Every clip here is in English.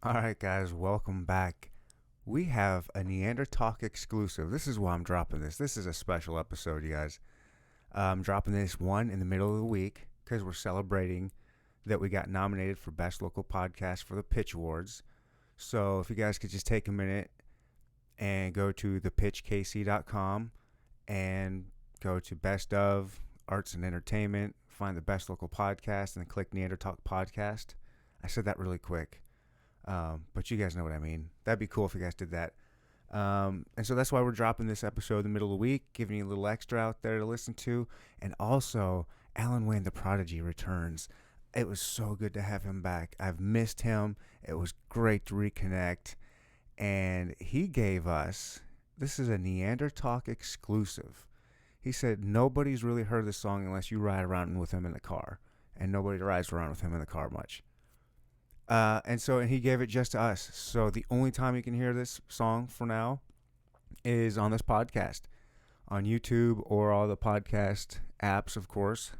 All right, guys, welcome back. We have a Neanderthal exclusive. This is why I'm dropping this. This is a special episode, you guys. I'm dropping this one in the middle of the week because we're celebrating that we got nominated for Best Local Podcast for the Pitch Awards. So if you guys could just take a minute and go to thepitchkc.com and go to Best of Arts and Entertainment, find the Best Local Podcast, and then click Neanderthal Podcast. I said that really quick. But you guys know what I mean. That'd be cool if you guys did that. And so that's why we're dropping this episode in the middle of the week, giving you a little extra out there to listen to. And also, Alan Wayne the Prodigy returns. It was so good to have him back. I've missed him. It was great to reconnect. And he gave us, this is a Neanderthal exclusive. He said nobody's really heard this song unless you ride around with him in the car. And nobody rides around with him in the car much. And he gave it just to us. So the only time you can hear this song for now is on this podcast, on YouTube or all the podcast apps, of course,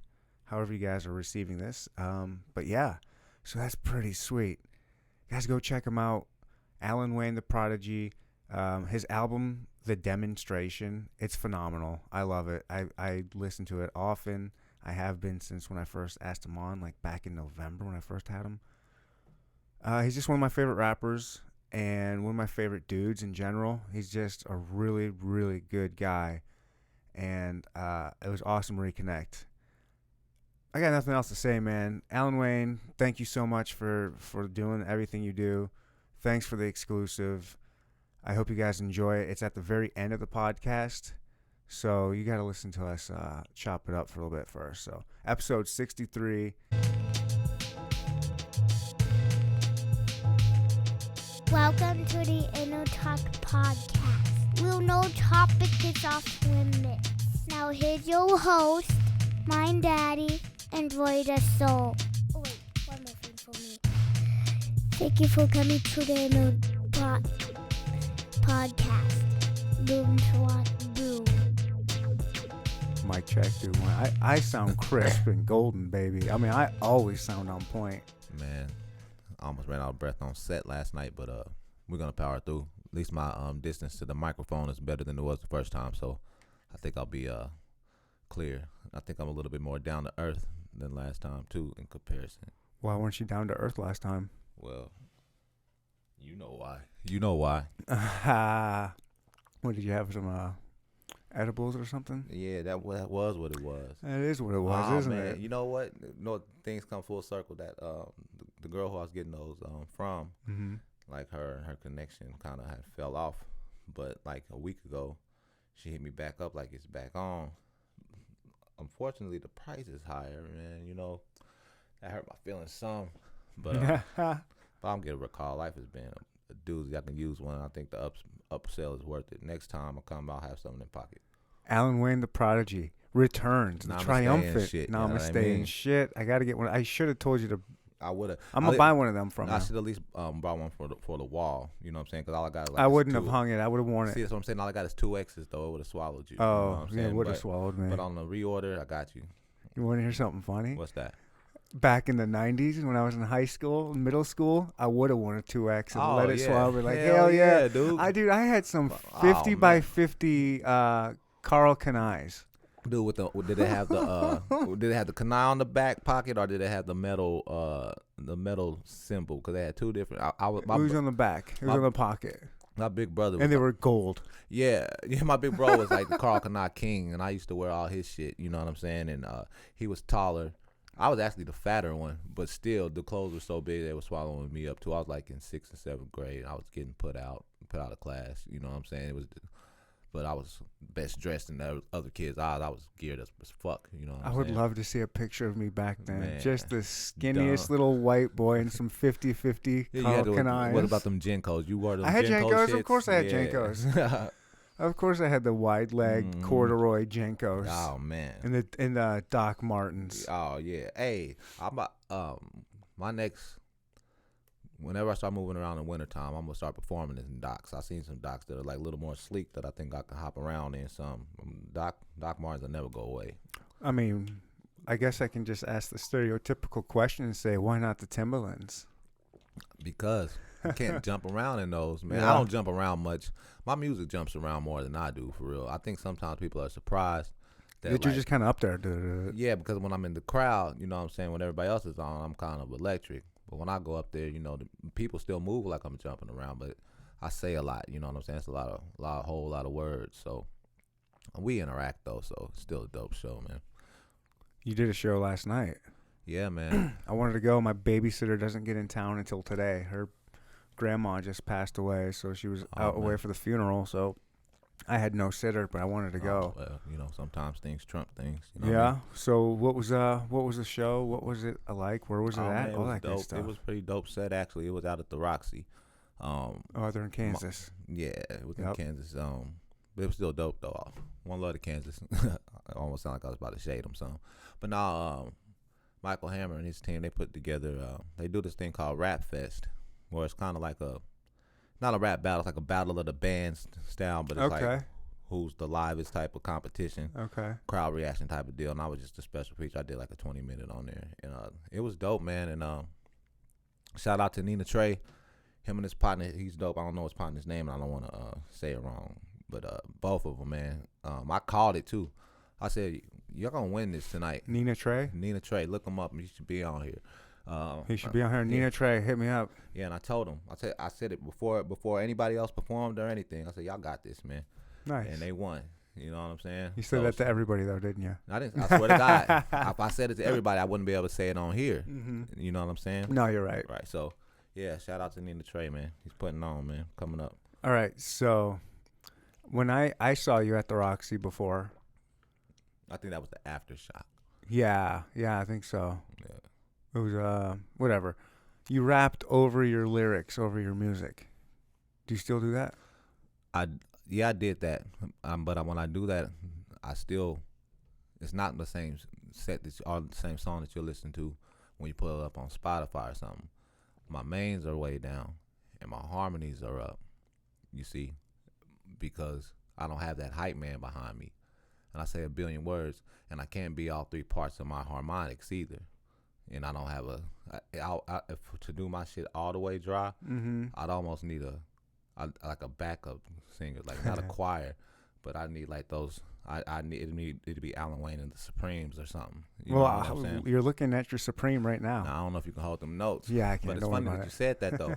however you guys are receiving this. But yeah, so that's pretty sweet. Guys, go check him out. Alan Wayne the Prodigy. His album, The Demonstration, it's phenomenal. I love it. I listen to it often. I have been since when I first asked him on, like back in November when I first had him. He's just one of my favorite rappers and one of my favorite dudes in general. He's just a really, really good guy. And it was awesome to reconnect. I got nothing else to say, man. Alan Wayne, thank you so much for doing everything you do. Thanks for the exclusive. I hope you guys enjoy it. It's at the very end of the podcast. So you got to listen to us chop it up for a little bit first. So episode 63. Welcome to the Inner Talk Podcast. We'll no topic is off limits. Now here's your host, my daddy, and Roy the Soul. Oh wait, one more thing for me. Thank you for coming to the Inner Podcast. Boom, swat, boom. Mic check, dude. I sound crisp and golden, baby. I mean, I always sound on point. Man, I almost ran out of breath on set last night, but we're gonna power through. At least my distance to the microphone is better than it was the first time, so I think I'll be clear. I think I'm a little bit more down to earth than last time too, in comparison. Why weren't you down to earth last time? Well, you know why. You know why. What did you have? Some edibles or something? Yeah, that was what it was. That is what it was, isn't man. it? You know what? Things come full circle. That the girl who I was getting those from. Mm-hmm. Like her connection kind of had fell off, but like a week ago, she hit me back up like it's back on. Unfortunately, the price is higher, man. You know, that hurt my feelings some. But if I'm getting a recall, life has been a doozy. I can use one. I think the upsell is worth it. Next time I come, I'll have something in pocket. Alan Wayne the Prodigy returns. The Namaste triumphant and shit, namaste you know what I mean? and shit. I gotta get one. I should have told you to. I would have. I'm gonna buy one of them from I you. should at least brought one for the wall. You know what I'm saying? Because all I got is like I this wouldn't have hung it. I would have worn See, it. that's what I'm saying. All I got is 2 X's though. It would have swallowed you. You know Oh, what I'm yeah, it saying? would have But- swallowed me. But on the reorder, I got you. You want to hear something funny? What's that? Back in the 90s when I was in high school, middle school, I would have worn a 2X and let it yeah. swallow. Like, Hell yeah, dude. I had some Oh, 50 by man. 50 Carl Kanais. Dude, did they have the canal on the back pocket, or did they have the metal symbol? Because they had two different. It was on the back. It was my- on the pocket. My big brother was And they were gold. yeah. My big bro was like the Carl Kanai king, and I used to wear all his shit. You know what I'm saying? And he was taller. I was actually the fatter one, but still the clothes were so big they were swallowing me up too. I was like in 6th and 7th grade. I was getting put out of class. You know what I'm saying? But I was best dressed in the other kids' eyes. I was geared as fuck. You know what I I'm would saying? love to see a picture of me back then. Man, Just the skinniest dumb. little white boy in some 50-50 Yeah, you Carl had to- Kanais. What about them Jenkos? You wore them I had Jenkos. Of shits? course I had Yeah. Jenkos. Of course I had the wide leg Mhm. corduroy Jenkos. Oh man. And the Doc Martens. Oh yeah. Hey, I'm my next. Whenever I start moving around in wintertime, I'm gonna start performing in docks. I've seen some docks that are like a little more sleek that I think I can hop around in. Some Doc Martens will never go away. I mean, I guess I can just ask the stereotypical question and say, why not the Timberlands? Because You can't jump around in those, man. Yeah. I don't jump around much. My music jumps around more than I do, for real. I think sometimes people are surprised that You're like, just kind of up there. yeah, because when I'm in the crowd, you know what I'm saying, when everybody else is on, I'm kind of electric. But when I go up there, you know, the people still move like I'm jumping around, but I say a lot, you know what I'm saying? It's a whole lot of words. So we interact though, so it's still a dope show, man. You did a show last night. Yeah, man. I wanted to go. My babysitter doesn't get in town until today. Her grandma just passed away, so she was out away for the funeral. So I had no sitter, but I wanted to go. Well, you know, sometimes things trump things. You know Yeah. what I mean? So what was the show? What was it like? Where was it at? Man, All was that good dope. stuff. It was pretty dope set actually. It was out at the Roxy. Oh, they're in Kansas. Yeah, it was in Yep. Kansas. But it was still dope though. One love to Kansas. I almost sound like I was about to shade them some. But now, Michael Hammer and his team, they put together. They do this thing called Rap Fest, where it's kind of like not a rap battle. It's like a battle of the bands style, but it's like who's the livest type of competition. Okay. Crowd reaction type of deal. And I was just a special feature. I did like a 20-minute on there, and it was dope, man. And shout out to Nina Trey. Him and his partner, he's dope. I don't know his partner's name, and I don't want to say it wrong. But both of them, man. I called it, too. I said, y'all going to win this tonight. Nina Trey? Nina Trey. Look him up. He should be on here. He should be on here. Yeah. Nina Trey, hit me up. Yeah, and I told him. I said it before anybody else performed or anything. I said, y'all got this, man. Nice. And they won. You know what I'm saying? You said that to everybody, though, didn't you? I didn't. I swear to God. If I said it to everybody, I wouldn't be able to say it on here. Mm-hmm. You know what I'm saying? No, you're right. Right. So, yeah, shout out to Nina Trey, man. He's putting on, man. Coming up. All right. So when I saw you at the Roxy before. I think that was the aftershock. Yeah, I think so. Yeah. It was whatever. You rapped over your lyrics, over your music. Do you still do that? I did that. But when I do that, it's not the same set or the same song that you'll listen to when you pull it up on Spotify or something. My mains are way down and my harmonies are up. You see, because I don't have that hype man behind me. And I say a billion words, and I can't be all three parts of my harmonics either. And I don't have to do my shit all the way dry, I'd almost need like a backup singer, like not a choir, but I need like those. I need it to be Alan Wayne and the Supremes or something. You know what I'm saying? You're looking at your Supreme right now. Now, I don't know if you can hold them notes. Yeah, I can. But it's funny that you said that though,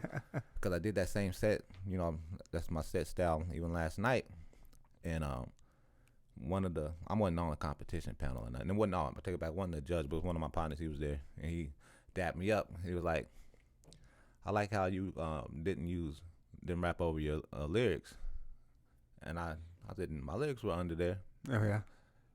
because I did that same set. You know, that's my set style even last night, and I wasn't on a competition panel or nothing. It wasn't on. I take it back. Wasn't the judge, but one of my partners. He was there, and he dapped me up. He was like, "I like how you didn't rap over your lyrics," and I said my lyrics were under there. Oh yeah.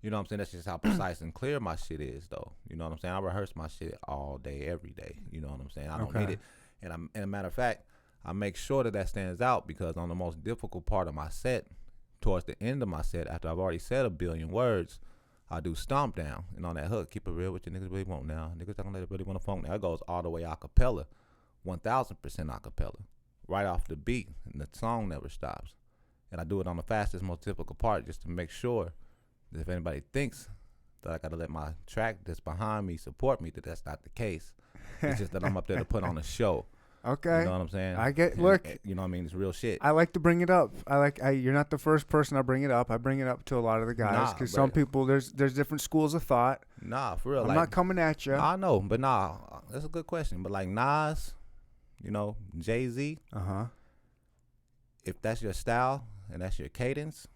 You know what I'm saying? That's just how precise and clear my shit is, though. You know what I'm saying? I rehearse my shit all day, every day. You know what I'm saying? I don't need it. And a matter of fact, I make sure that stands out because on the most difficult part of my set, towards the end of my set, after I've already said a billion words, I do stomp down. And on that hook, keep it real with your niggas really want now. Niggas don't let it really want to funk now. It goes all the way a cappella, 1,000% a cappella, right off the beat, and the song never stops. And I do it on the fastest, most difficult part just to make sure that if anybody thinks that I got to let my track that's behind me support me, that that's not the case. It's just that I'm up there to put on a show. Okay. You know what I'm saying? Look. You know what I mean? It's real shit. I like to bring it up. You're not the first person I bring it up. I bring it up to a lot of the guys because some people, there's different schools of thought. Nah, for real. I'm not coming at you. I know, but nah, that's a good question. But like Nas, you know, Jay-Z. If that's your style and that's your cadence,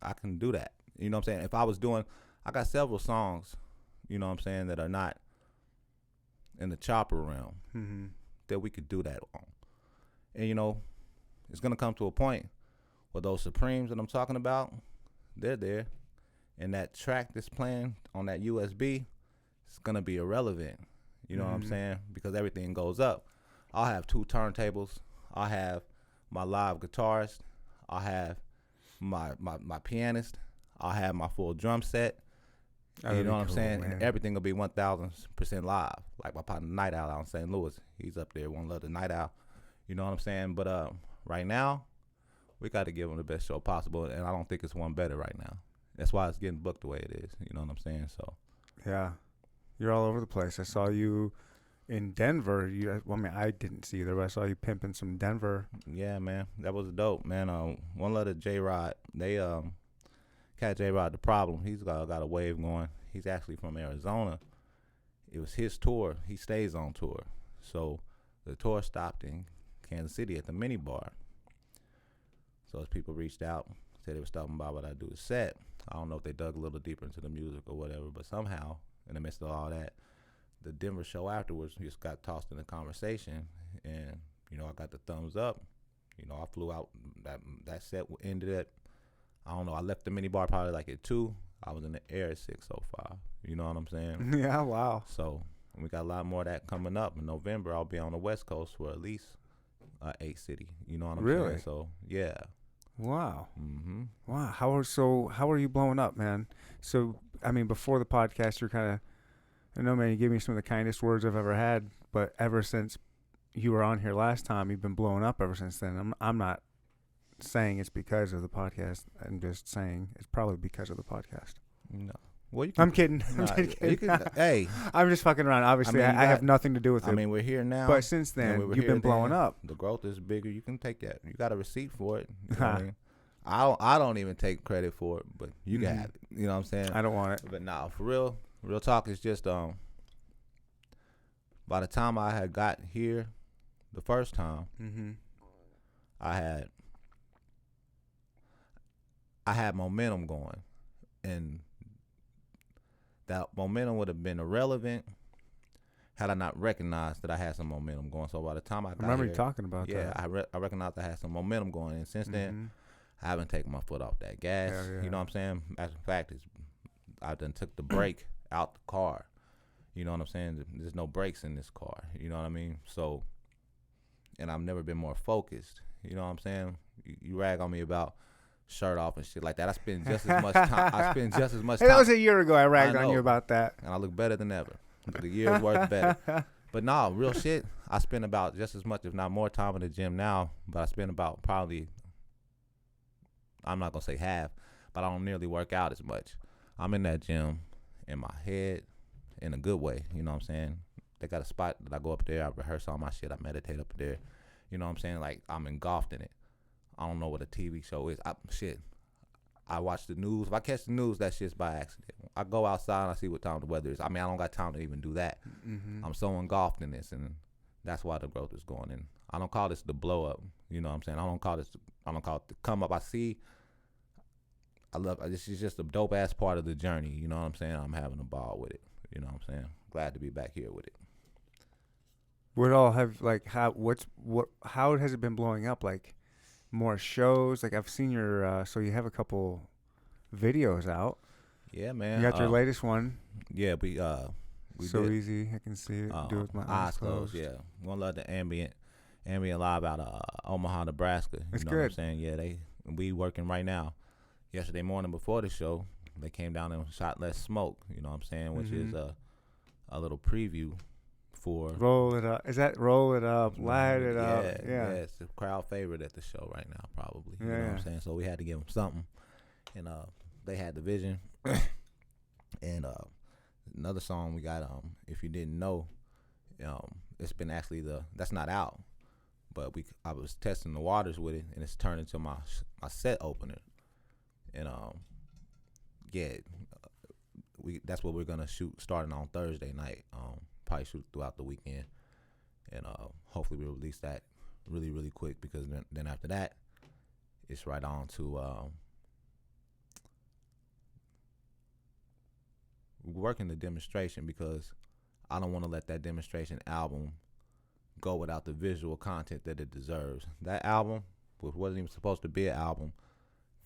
I can do that. You know what I'm saying? I got several songs, you know what I'm saying, that are not in the chopper realm that we could do that on. And, you know, it's going to come to a point where those Supremes that I'm talking about, they're there. And that track that's playing on that USB is going to be irrelevant. You know what I'm saying? Because everything goes up. I'll have 2 turntables. I'll have my live guitarist. I'll have my pianist. I'll have my full drum set. You know what I'm saying? Man. And everything will be 1,000% live. Like my partner Night Owl out in St. Louis. He's up there. One love the Night Owl. You know what I'm saying? But right now, we got to give them the best show possible. And I don't think it's one better right now. That's why it's getting booked the way it is. You know what I'm saying? So yeah. You're all over the place. I saw you in Denver, well, I mean, I didn't see you there, but I saw you pimping some Denver. Yeah, man, that was dope, man. One letter J Rod, they Cat J Rod, the problem. He's got a wave going. He's actually from Arizona. It was his tour. He stays on tour, so the tour stopped in Kansas City at the mini bar. So as people reached out, said they were stopping by, what I do a set. I don't know if they dug a little deeper into the music or whatever, but somehow in the midst of all that, the Denver show afterwards just got tossed in the conversation, and I got the thumbs up. I flew out. That set ended at, I don't know, I left the mini bar probably like at 2. I was in the air at 6:05. You know what I'm saying? Yeah, wow. So we got a lot more of that coming up in November. I'll be on the West Coast for at least 8 city. You know what I'm Really? saying? So yeah. Wow. Mm-hmm. Wow. How are you blowing up, man? So, I mean, before the podcast, you're kind of, I know, man, you gave me some of the kindest words I've ever had, but ever since you were on here last time, you've been blowing up ever since then. I'm not saying it's because of the podcast. I'm just saying it's probably because of the podcast. No. Well, I'm kidding. Nah, I'm just kidding. Hey, I'm just fucking around. Obviously, I have nothing to do with it. I mean, we're here now. But since then, you've been blowing up. The growth is bigger. You can take that. You got a receipt for it. You know what I mean? I don't even take credit for it, but you got it. You know what I'm saying? I don't want it. But nah, for real talk is just by the time I had got here the first time, I had momentum going, and that momentum would have been irrelevant had I not recognized that I had some momentum going. So by the time I got remember here, you talking about that. Yeah, I recognized I had some momentum going, and since then, I haven't taken my foot off that gas. Yeah. You know what I'm saying? As a fact, I done took the brake out the car. You know what I'm saying? There's no brakes in this car. You know what I mean? So, and I've never been more focused. You know what I'm saying? You rag on me about shirt off and shit like that. I spend just as much time. Hey, that was a year ago. I ragged on know. you about that. And I look better than ever. The year's worth better. But nah, real shit. I spend about just as much, if not more, time in the gym now. But I spend about probably, I'm not gonna say half, but I don't nearly work out as much. I'm in that gym in my head, in a good way. You know what I'm saying? They got a spot that I go up there. I rehearse all my shit. I meditate up there. You know what I'm saying? Like, I'm engulfed in it. I don't know what a TV show is. I watch the news. If I catch the news, that shit's by accident. I go outside and I see what time the weather is. I mean, I don't got time to even do that. I'm so engulfed in this, and that's why the growth is going in. I don't call this the blow up. You know what I'm saying? I don't call it the come up. This is just a dope ass part of the journey. You know what I'm saying? I'm having a ball with it. You know what I'm saying? Glad to be back here with it. Would all have how has it been blowing up? Like, more shows? Like, I've seen your so you have a couple videos out. Yeah, man. You got your latest one. Yeah, we so did. easy. I can see it. Do it with my eyes closed. Yeah, One Love the ambient live out of Omaha, Nebraska. It's know good. What I'm saying? Yeah, we working right now. Yesterday morning before the show, they came down and shot Less Smoke. You know what I'm saying? Which is a little preview for Roll It Up. Is that Roll It Up? Light It Up. Yeah. It's the crowd favorite at the show right now, probably. You know what I'm saying? So we had to give them something, and they had the vision. And another song we got, if you didn't know, it's been actually that's not out, but I was testing the waters with it, and it's turned into my set opener, and that's what we're gonna shoot starting on Thursday night. Probably shoot throughout the weekend, and hopefully we'll release that really, really quick, because then after that, it's right on to working the demonstration, because I don't want to let that demonstration album go without the visual content that it deserves. That album wasn't even supposed to be an album.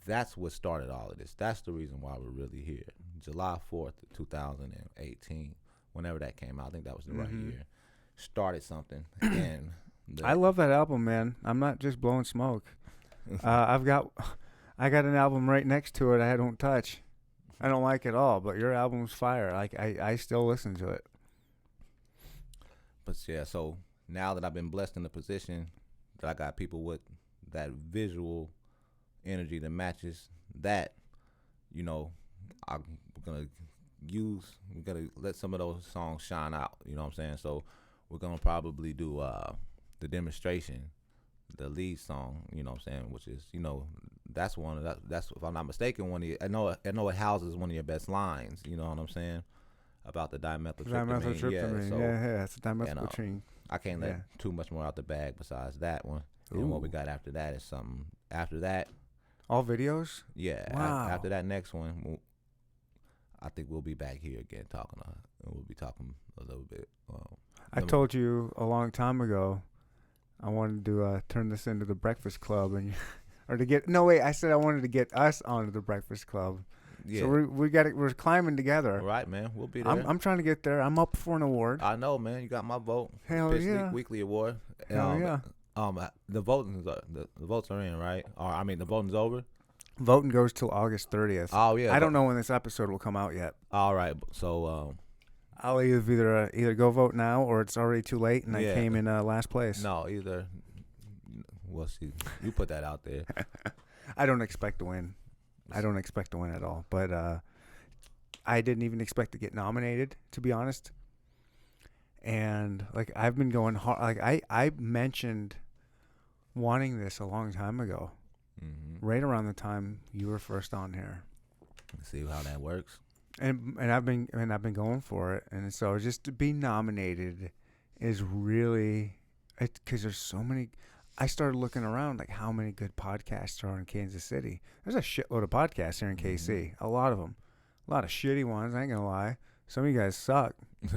That's what started all of this. That's the reason why we're really here. July 4th, 2018, whenever that came out, I think that was the right year, started something. And I love that album, man. I'm not just blowing smoke. I got an album right next to it I don't touch. I don't like it all, but your album's fire. Like, I still listen to it. But yeah, so now that I've been blessed in the position that I got people with that visual energy that matches that, we're gonna let some of those songs shine out. You know what I'm saying? So we're gonna probably do the demonstration, the lead song. You know what I'm saying? Which is, that's one of that's if I'm not mistaken, one of your, I know it houses one of your best lines. You know what I'm saying? About the dimethyltryptamine. Dimethyltryptamine. So Yeah, it's a dimethyltryptamine. I can't let too much more out the bag besides that one. Ooh. And what we got after that is something. After that, all videos. yeah. Wow. After that next one, I think we'll be back here again talking. And we'll be talking a little bit. I told you a long time ago, I wanted to turn this into the Breakfast Club, and I said I wanted to get us onto the Breakfast Club. Yeah. So we're climbing together. All right, man. We'll be there. I'm trying to get there. I'm up for an award. I know, man. You got my vote. Hell Pitch yeah. Weekly Award. Hell yeah. The votes are in, right? Or I mean, the voting's over. Voting goes till August 30th. Oh yeah. I don't know when this episode will come out yet. All right. So I'll either go vote now or it's already too late and I came in last place. no, either. We'll see. You put that out there. I don't expect to win. I don't expect to win at all. But I didn't even expect to get nominated, to be honest. And like I've been going hard. Like I mentioned wanting this a long time ago, right around the time you were first on here. Let's see how that works. And I've been going for it. And so just to be nominated is really, because there's so many. I started looking around like how many good podcasts are in Kansas City. There's a shitload of podcasts here in KC. A lot of them. A lot of shitty ones. I ain't gonna lie. Some of you guys suck.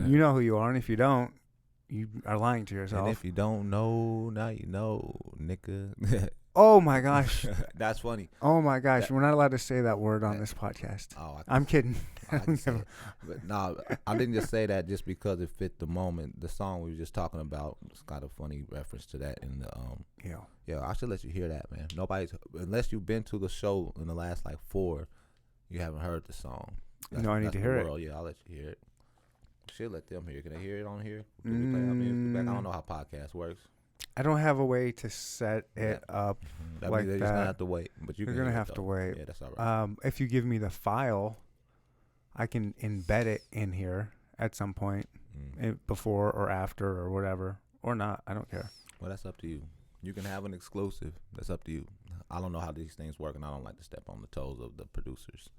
You know who you are, and if you don't, you are lying to yourself. And if you don't know, now you know, nigga. Oh my gosh. That's funny. Oh my gosh. We're not allowed to say that word on this podcast. Oh, I'm kidding. I can say it. But no, I didn't just say that just because it fit the moment. The song we were just talking about, it's got a funny reference to that in the Yeah, I should let you hear that, man. Unless you've been to the show in the last like 4, you haven't heard the song. I need to hear it. Yeah, I'll let you hear it. Should let them hear. Can I hear it on here? Do we play our music back? I don't know how podcast works. I don't have a way to set it up That like means they're that. just gonna have to wait. But You're gonna have to wait. Yeah, that's all right. If you give me the file, I can embed it in here at some point, before or after or whatever, or not. I don't care. Well, that's up to you. You can have an exclusive. That's up to you. I don't know how these things work, and I don't like to step on the toes of the producers.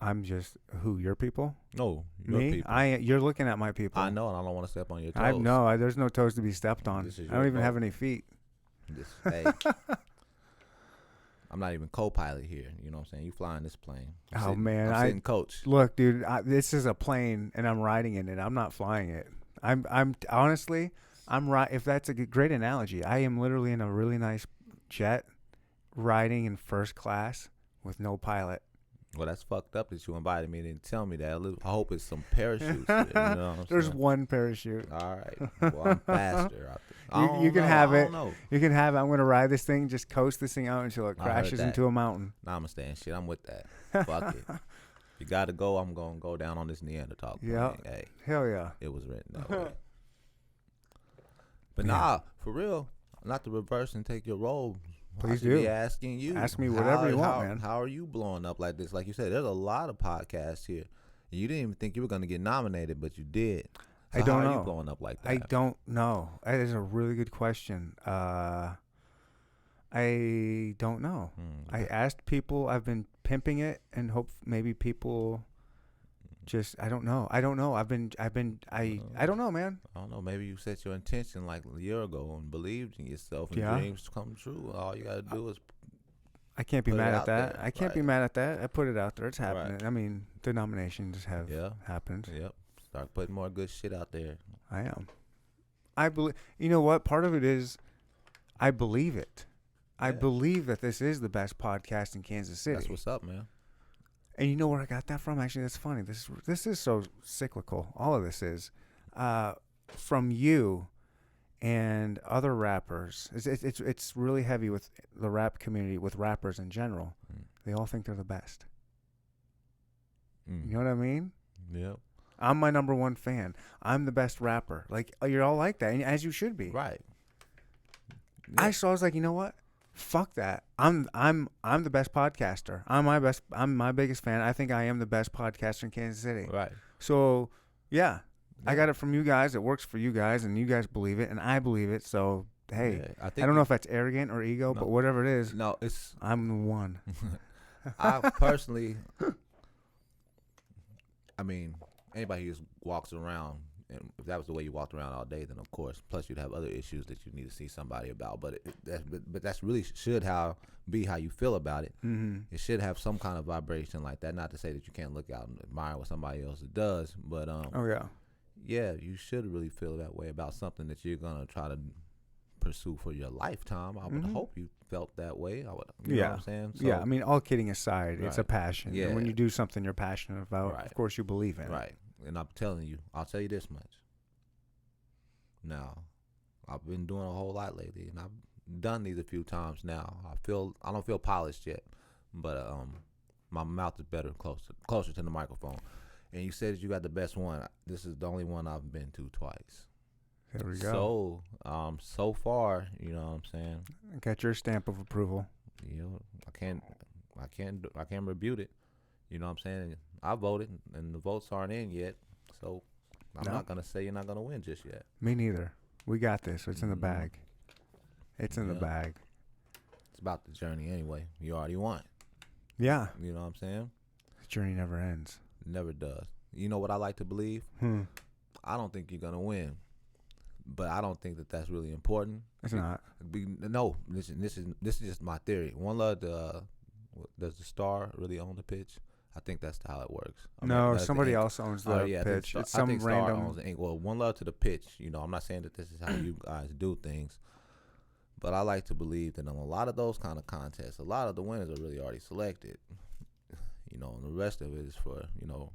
I'm just your people. No, your Me? people. You're looking at my people. I know, and I don't want to step on your toes. I know. There's no toes to be stepped on. This is I don't your even have vote. any feet. Hey, I'm not even co-pilot here. You know what I'm saying? You flying this plane. I'm sitting coach. Look, dude, this is a plane, and I'm riding in it. I'm not flying it. I'm honestly, if that's a great analogy, I am literally in a really nice jet, riding in first class with no pilot. Well, that's fucked up that you invited me and didn't tell me that. I hope it's some parachutes. There, you know what I'm There's saying? one parachute. All right. Well, I'm faster out there. You can have it. Know. You can have it. I'm going to ride this thing, just coast this thing out until it crashes into a mountain. Nah, I'm staying shit. I'm with that. Fuck it. You got to go. I'm going to go down on this Neanderthal. Yeah. Hey, hell yeah. it was written that way. But nah, for real, not to reverse and take your role. Please I should do. be asking you. Ask me whatever you want, man. How are you blowing up like this? Like you said, there's a lot of podcasts here. You didn't even think you were going to get nominated, but you did. So I don't how know. Are you blowing up like that? I don't know. That is a really good question. I don't know. I asked people. I've been pimping it and hope maybe people just, I don't know. I don't know, man. I don't know. Maybe you set your intention like a year ago and believed in yourself and dreams come true. All you got to do is I can't be mad at that. there. I can't be mad at that. I put it out there. It's happening. Right. I mean, the nominations have happened. Yep. Start putting more good shit out there. I am. I believe. You know what? Part of it is I believe it. I believe that this is the best podcast in Kansas City. That's what's up, man. And you know where I got that from? Actually, that's funny. This is so cyclical. All of this is from you and other rappers. It's really heavy with the rap community, with rappers in general. They all think they're the best. You know what I mean? Yep. I'm my number one fan. I'm the best rapper. Like, you're all like that, and as you should be. Right. Yep. I was like, you know what? Fuck that. I'm the best podcaster. I'm my biggest fan. I think I am the best podcaster in Kansas City. Right. So, yeah. I got it from you guys. It works for you guys, and you guys believe it, and I believe it. So hey, Yeah, I don't know if that's arrogant or ego, but whatever it is, No, it's. I'm the one. I personally, I mean, anybody who just walks around, and if that was the way you walked around all day, then of course, plus you'd have other issues that you need to see somebody about. But that's really should be how you feel about it. Mm-hmm. It should have some kind of vibration like that. Not to say that you can't look out and admire what somebody else does, but Oh yeah. yeah, you should really feel that way about something that you're gonna try to pursue for your lifetime. I would hope you felt that way. I would, you know what I'm saying? So, yeah, I mean, all kidding aside, it's a Right. passion. Yeah. And when you do something you're passionate about, Right. of course you believe in it. right. And I'm telling you, I'll tell you this much. Now, I've been doing a whole lot lately, and I've done these a few times now. I don't feel polished yet, but my mouth is better closer to the microphone. And you said that you got the best one. This is the only one I've been to twice. There we go. So, so far, you know what I'm saying? Got your stamp of approval. You know, I can't rebuke it. You know what I'm saying? I voted, and the votes aren't in yet. So, I'm No. not gonna say you're not gonna win just yet. Me neither. We got this. It's in the bag. It's in the Yeah. bag. It's about the journey anyway. You already won. Yeah. You know what I'm saying? The journey never ends. Never does. You know what I like to believe? I don't think you're gonna win, but I don't think that that's really important. It's not. No, this is just my theory. One love, does the star really own the pitch? I think that's how it works. I mean, No, that's the somebody ink. else owns the Oh, yeah, I think pitch. It's I some think Star random. owns the ink. Well, one love to the pitch. You know, I'm not saying that this is how you guys do things, but I like to believe that in a lot of those kind of contests, a lot of the winners are really already selected. You know, and the rest of it is for, you know,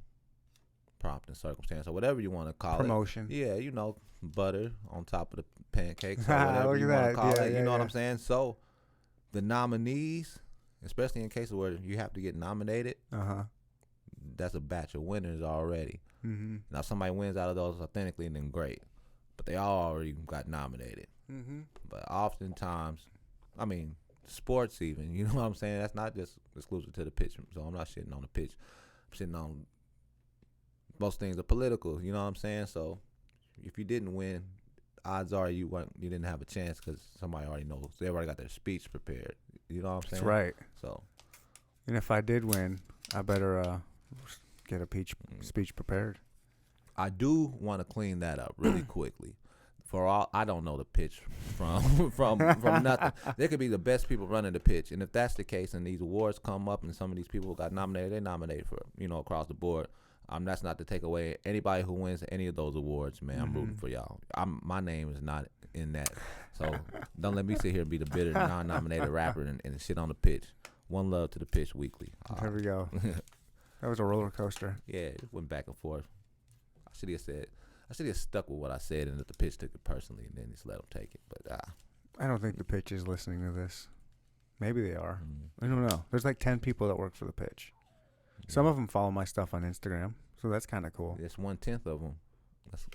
prompt and circumstance or whatever you want to call Promotion. it. Yeah, you know, butter on top of the pancakes or Look whatever at you want that. to call Yeah, it. yeah, You know what yeah. I'm saying? So the nominees, especially in cases where you have to get nominated, that's a batch of winners already. Mm-hmm. Now, if somebody wins out of those authentically, then great. But they all already got nominated. Mm-hmm. But oftentimes, I mean, sports even, you know what I'm saying? That's not just exclusive to the pitch. So I'm not shitting on the pitch. I'm shitting on most things are political, you know what I'm saying? So if you didn't win, odds are you didn't have a chance because somebody already knows. They already got their speech prepared. You know what I'm saying? That's right. So, And if I did win, I better get a speech prepared. I do want to clean that up really quickly. For all, I don't know the pitch from nothing. There could be the best people running the pitch, and if that's the case, and these awards come up, and some of these people got nominated, they nominated for, you know, across the board. That's not to take away anybody who wins any of those awards, man. I'm rooting for y'all. My name is not in that, so don't let me sit here and be the bitter non-nominated rapper and shit on the pitch. One love to the pitch weekly. There we go. That was a roller coaster. Yeah, it went back and forth. I should have stuck with what I said and let the pitch took it personally and then just let them take it. But I don't think the pitch is listening to this. Maybe they are. I don't know. There's like 10 people that work for the pitch. Some of them follow my stuff on Instagram, so that's kind of cool. It's 1/10 of them. That's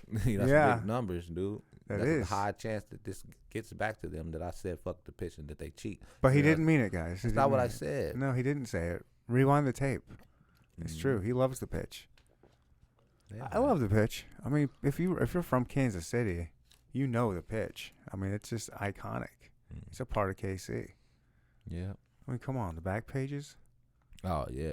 Yeah. big numbers, dude. That That's is. a high chance that this gets back to them that I said fuck the pitch and that they cheat. But he You know, didn't mean it, guys. He That's not didn't what mean I it. said. No, he didn't say it. Rewind the tape. It's Mm. true. He loves the pitch. Yeah, I love the pitch. I mean, if you're from Kansas City, you know the pitch. I mean, it's just iconic. Mm. It's a part of KC. Yeah. I mean, come on, the back pages. Oh yeah.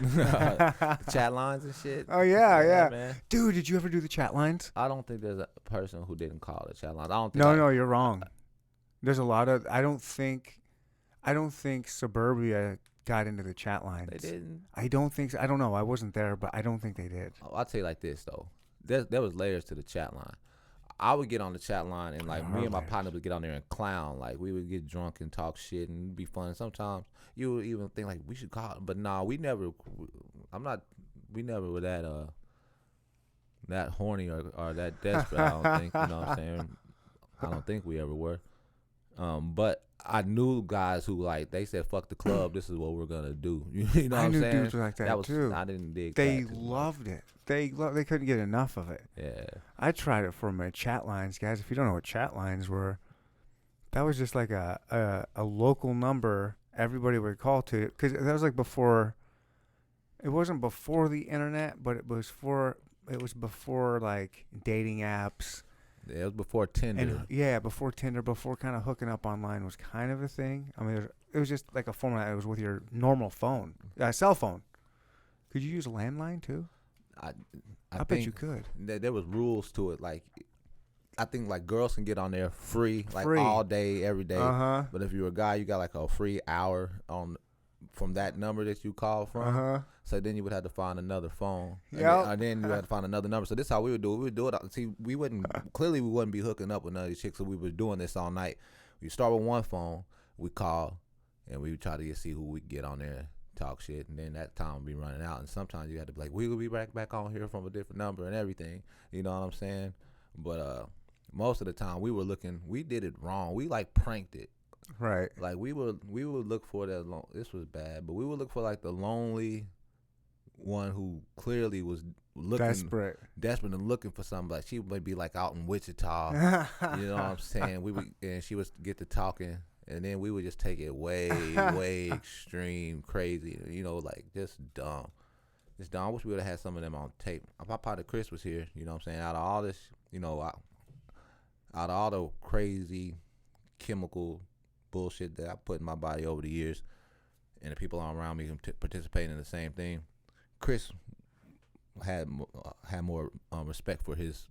The chat lines and shit. Oh yeah. Man. Dude, did you ever do the chat lines? I don't think there's a person who didn't call the chat lines. I don't think. No, you're wrong. There's a lot of. I don't think Suburbia got into the chat lines. They didn't. I don't think so. I don't know. I wasn't there, but I don't think they did. I'll tell you like this though. There was layers to the chat line. I would get on the chat line and like me and my partner would get on there and clown. Like we would get drunk and talk shit and it'd be fun. Sometimes you would even think like we should call it. But nah, we never were that horny or that desperate. I don't think, you know what I'm saying? I don't think we ever were. But I knew guys who like they said fuck the club, this is what we're gonna do. You know what I I'm knew saying? dudes like that too. I didn't dig They that too much. loved it. They couldn't get enough of it. Yeah. I tried it for my chat lines, guys. If you don't know what chat lines were, that was just like a local number everybody would call to. Because that was like before. It wasn't before the internet, but it was for. it was before like dating apps. Yeah, it was before Tinder. And yeah, before Tinder, before kind of hooking up online was kind of a thing. I mean, it was just like a format. It was with your normal phone, cell phone. Could you use a landline too? I bet you could. There was rules to it. Like, I think like girls can get on there free, like Free. all day, every day. Uh-huh. But if you're a guy, you got like a free hour from that number that you call from. Uh-huh. So then you would have to find another phone. Yep. And then you had to find another number. So this is how we would do it. We would do it. See, we wouldn't be hooking up with none of these chicks. So we were doing this all night. We start with one phone. We call, and we would try to see who we could get on there, talk shit, and then that time would be running out. And sometimes you had to be like, we will be back on here from a different number and everything. You know what I'm saying? But most of the time we did it wrong. We like pranked it. Right. Like we would look for that. This was bad, but we would look for like the lonely one who clearly was looking desperate and looking for something. Like she would be like out in Wichita. You know what I'm saying? And she would get to talking, and then we would just take it way, way extreme, crazy. You know, like just dumb. Just dumb. I wish we would have had some of them on tape. If my partner Chris was here, you know what I'm saying? Out of all this, you know, out of all the crazy chemical bullshit that I put in my body over the years, and the people around me participating in the same thing, Chris had more respect for his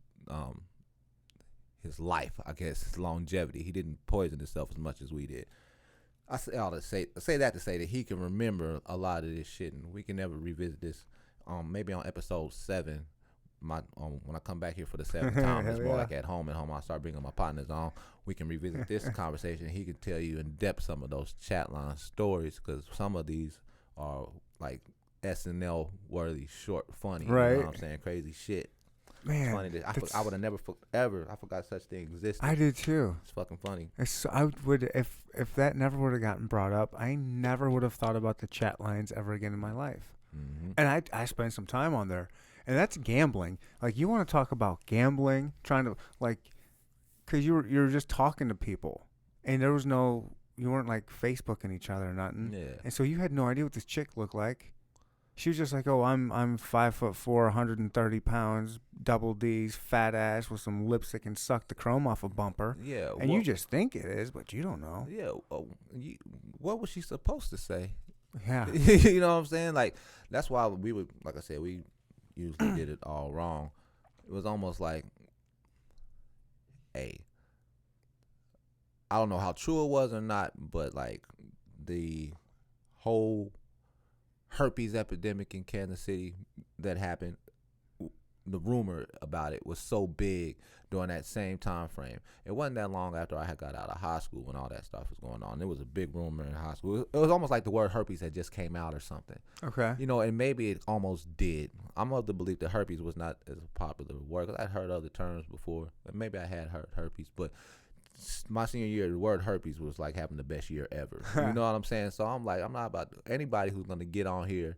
life, I guess, his longevity. He didn't poison himself as much as we did. I say that to say that he can remember a lot of this shit, and we can never revisit this. Maybe on episode 7, when I come back here for the 7th time, it's more like at home. I start bringing my partners on. We can revisit this conversation. He can tell you in depth some of those chat line stories, because some of these are like SNL worthy, short, funny. Right. You know what I'm saying? Crazy shit. Man, it's funny that I would have never I forgot such thing existed. I did too. It's fucking funny. I would if that never would have gotten brought up, I never would have thought about the chat lines ever again in my life. Mm-hmm. And I spent some time on there, and that's gambling. Like, you want to talk about gambling, trying to because you're just talking to people, and there was you weren't like Facebooking each other or nothing. Yeah. And so you had no idea what this chick looked like. She was just like, oh, I'm 5'4", 130 pounds, double D's, fat ass with some lips that can suck the chrome off a bumper. Yeah. And you just think it is, but you don't know. Yeah. What was she supposed to say? Yeah. You know what I'm saying? Like, that's why we would, like I said, we usually did it all wrong. It was almost like, hey, I don't know how true it was or not, but like the whole herpes epidemic in Kansas City that happened, the rumor about it was so big during that same time frame. It wasn't that long after I had got out of high school when all that stuff was going on. It was a big rumor in high school. It was almost like the word herpes had just came out or something. Okay. You know, and maybe it almost did. I'm of the belief that herpes was not as a popular word, because I'd heard other terms before. Maybe I had heard herpes, but my senior year, the word herpes was like having the best year ever. You know what I'm saying? So I'm like, I'm not about anybody who's going to get on here,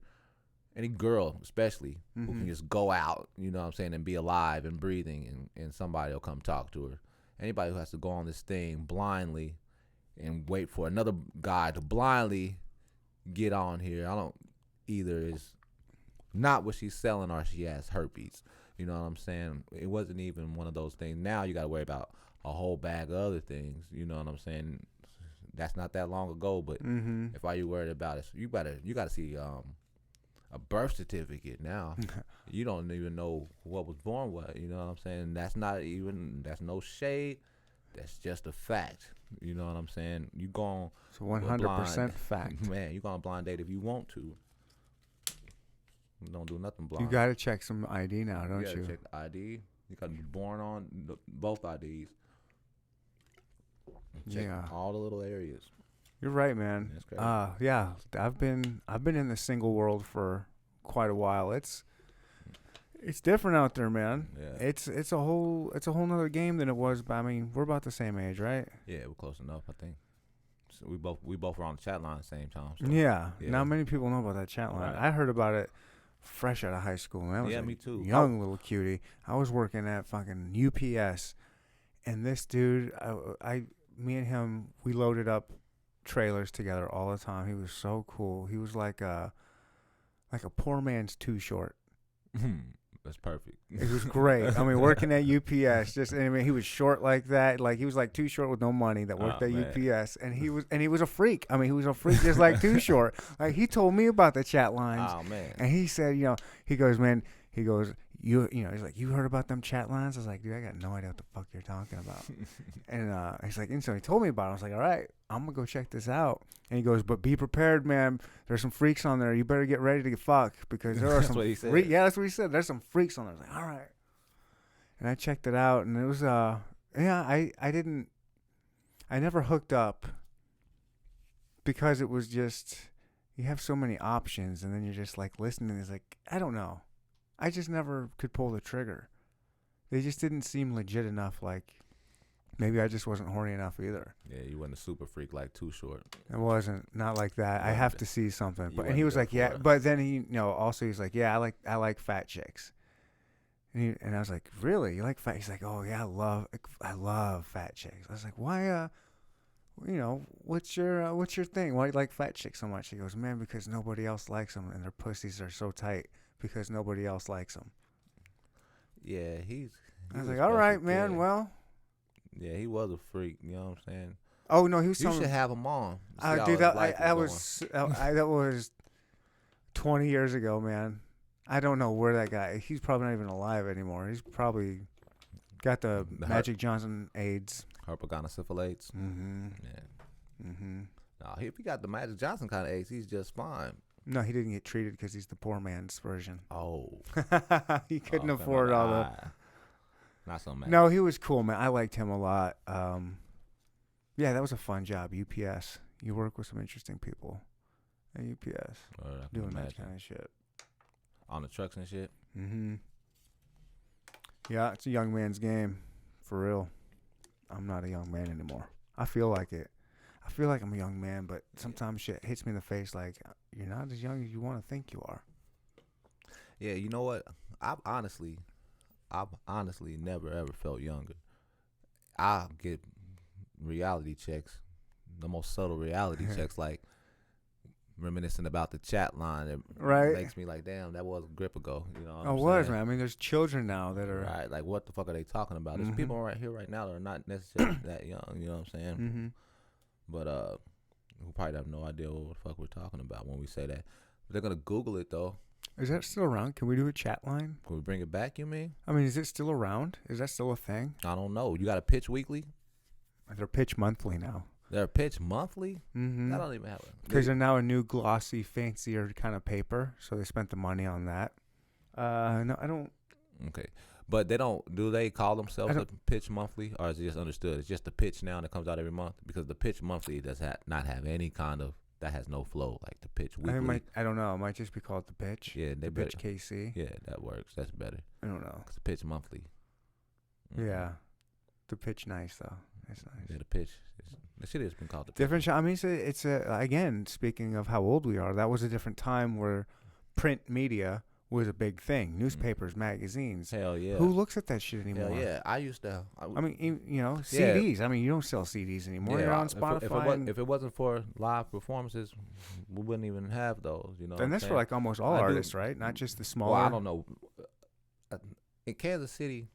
any girl especially, who can just go out, you know what I'm saying, and be alive and breathing, and somebody will come talk to her. Anybody who has to go on this thing blindly and wait for another guy to blindly get on here, I don't, either is not what she's selling or she has herpes. You know what I'm saying? It wasn't even one of those things. Now you got to worry about a whole bag of other things. You know what I'm saying? That's not that long ago, but if all you worried about is you got to see a birth certificate now. You don't even know what was born what. You know what I'm saying? That's no shade. That's just a fact. You know what I'm saying? You go It's 100% fact. Man, you go on a blind date if you want to. Don't do nothing blind. You got to check some ID now, don't you? You got to check the ID. You got to be born on both IDs. Check all the little areas. You're right, man. That's crazy. Yeah, I've been in the single world for quite a while. It's different out there, man. Yeah. It's a whole nother game than it was. But I mean, we're about the same age, right? Yeah, we're close enough, I think. So we both were on the chat line at the same time. So. Yeah. Not many people know about that chat line. Right. I heard about it fresh out of high school, man. I was me too. Young little cutie. I was working at fucking UPS, and this dude, me and him, we loaded up trailers together all the time. He was so cool. He was like a poor man's Too Short. That's perfect. It was great. I mean, working at UPS, he was short like that. Like he was like Too Short with no money that worked at Man. UPS, and he was a freak. I mean, he was a freak just like Too Short. Like he told me about the chat lines, Oh man. and he said, he goes, man, he goes, he's like, you heard about them chat lines? I was like, dude, I got no idea what the fuck you're talking about. And he's like, and so he told me about it. I was like, all right, I'm gonna go check this out. And he goes, but be prepared, man. There's some freaks on there. You better get ready to get fucked because there are some. What he said. Yeah, that's what he said. There's some freaks on there. I was like, all right. And I checked it out, and it was I never hooked up because it was just you have so many options, and then you're just like listening. It's like I don't know. I just never could pull the trigger. They just didn't seem legit enough. Like maybe I just wasn't horny enough either. Yeah, you wasn't a super freak like Too Short. It wasn't not like that. I have to see something. But and he was like, yeah. it. But then he, also he's like, yeah, I like fat chicks. And I was like, really? You like fat? He's like, oh yeah, I love fat chicks. I was like, why? What's your thing? Why do you like fat chicks so much? He goes, man, because nobody else likes them, and their pussies are so tight because nobody else likes them. Yeah, I was like, all right, man. Yeah. Well. Yeah, he was a freak. You know what I'm saying? Oh no, he was. You should have him on. Dude, that was 20 years ago, man. I don't know where that guy. He's probably not even alive anymore. He's probably got the Magic Johnson AIDS. Herpetogonosyphilates. Mm-hmm. Yeah. Mm-hmm. No, if he got the Magic Johnson kind of AIDS, he's just fine. No, he didn't get treated because he's the poor man's version. Oh. He couldn't afford all the. Not so mad. No, he was cool, man. I liked him a lot. Yeah, that was a fun job. UPS. You work with some interesting people at UPS doing that kind of shit. On the trucks and shit? Mm-hmm. Yeah, it's a young man's game. For real. I'm not a young man anymore. I feel like it. I feel like I'm a young man, but sometimes shit hits me in the face like, you're not as young as you want to think you are. Yeah, you know what? I've honestly never ever felt younger. I get reality checks, the most subtle reality checks, like reminiscing about the chat line. It makes me like, damn, that was a grip ago. You know what I'm saying? Man. I mean, there's children now that are right. Like, what the fuck are they talking about? There's people right here, right now, that are not necessarily that young. You know what I'm saying? Mm-hmm. But who probably have no idea what the fuck we're talking about when we say that. But they're gonna Google it though. Is that still around? Can we do a chat line? Can we bring it back? You mean? I mean, is it still around? Is that still a thing? I don't know. You got to pitch weekly? They're pitch monthly now. They're pitch monthly? Mm-hmm. I don't even have it. Because they're now a new glossy, fancier kind of paper, so they spent the money on that. No, I don't. Okay. But they don't, do they call themselves a pitch monthly, or is it just understood? It's just the pitch now that comes out every month? Because the pitch monthly does not have any kind of, that has no flow, like the pitch weekly. I don't know. It might just be called the pitch. Yeah, they pitch KC. Yeah, that works. That's better. I don't know. It's pitch monthly. Yeah. The pitch nice, though. It's nice. Yeah, the pitch. The shit has been called the pitch. Different. I mean, it's again, speaking of how old we are, that was a different time where print media was a big thing. Newspapers, magazines. Hell yeah. Who looks at that shit anymore? Hell yeah. I used to. I mean, CDs. I mean, you don't sell CDs anymore. You're on Spotify. If it wasn't for live performances, we wouldn't even have those. You know. And that's for like almost all artists, right? Not just the smaller. Well, I don't know. In Kansas City,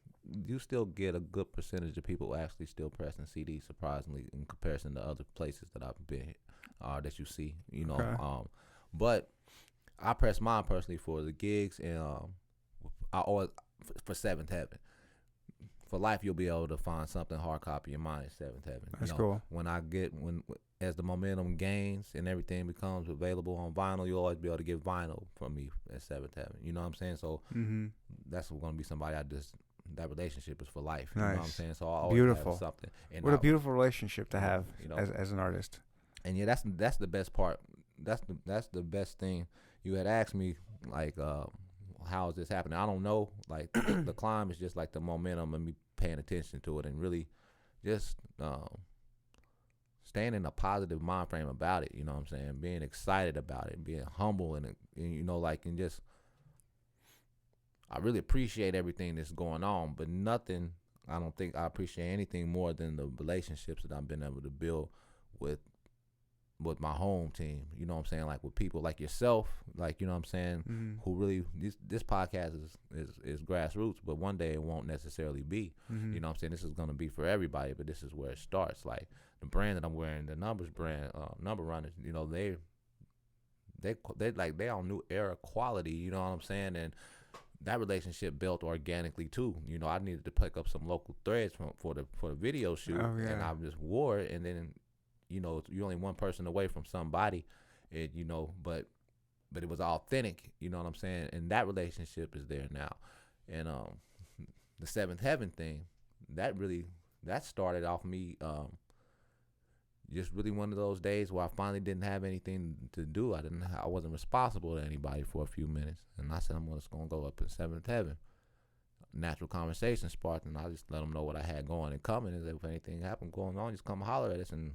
you still get a good percentage of people actually still pressing CDs, surprisingly, in comparison to other places that I've been, that you see. You know. Okay. But I press mine personally for the gigs, and I always for Seventh Heaven. For life, you'll be able to find something hard copy in mine at Seventh Heaven. That's cool. As the momentum gains and everything becomes available on vinyl, you'll always be able to get vinyl from me at Seventh Heaven. You know what I'm saying? So that's going to be somebody that relationship is for life. You know what I'm saying? So I always have something. And what a beautiful relationship to have, as an artist. And yeah, that's the best part. That's the best thing. You had asked me, like, how is this happening? I don't know. Like, the climb is just like the momentum and me paying attention to it and really just staying in a positive mind frame about it. You know what I'm saying? Being excited about it, being humble and just, I really appreciate everything that's going on, but I don't think I appreciate anything more than the relationships that I've been able to build with with my home team. You know what I'm saying? Like with people like yourself, like, you know what I'm saying, who really this podcast is grassroots, but one day it won't necessarily be. You know what I'm saying? This is gonna be for everybody, but this is where it starts. Like the brand that I'm wearing, the numbers brand, number runners, you know, they like they on new era quality, you know what I'm saying? And that relationship built organically too. You know, I needed to pick up some local threads for the video shoot, and I just wore it, and then, you know, you're only one person away from somebody, and you know, but it was authentic, you know what I'm saying? And that relationship is there now. And the Seventh Heaven thing, that started off me just really one of those days where I finally didn't have anything to do. I wasn't responsible to anybody for a few minutes, and I said I'm just gonna go up in Seventh Heaven. Natural conversation sparked, and I just let them know what I had going and coming. And if anything happened going on, just come holler at us, and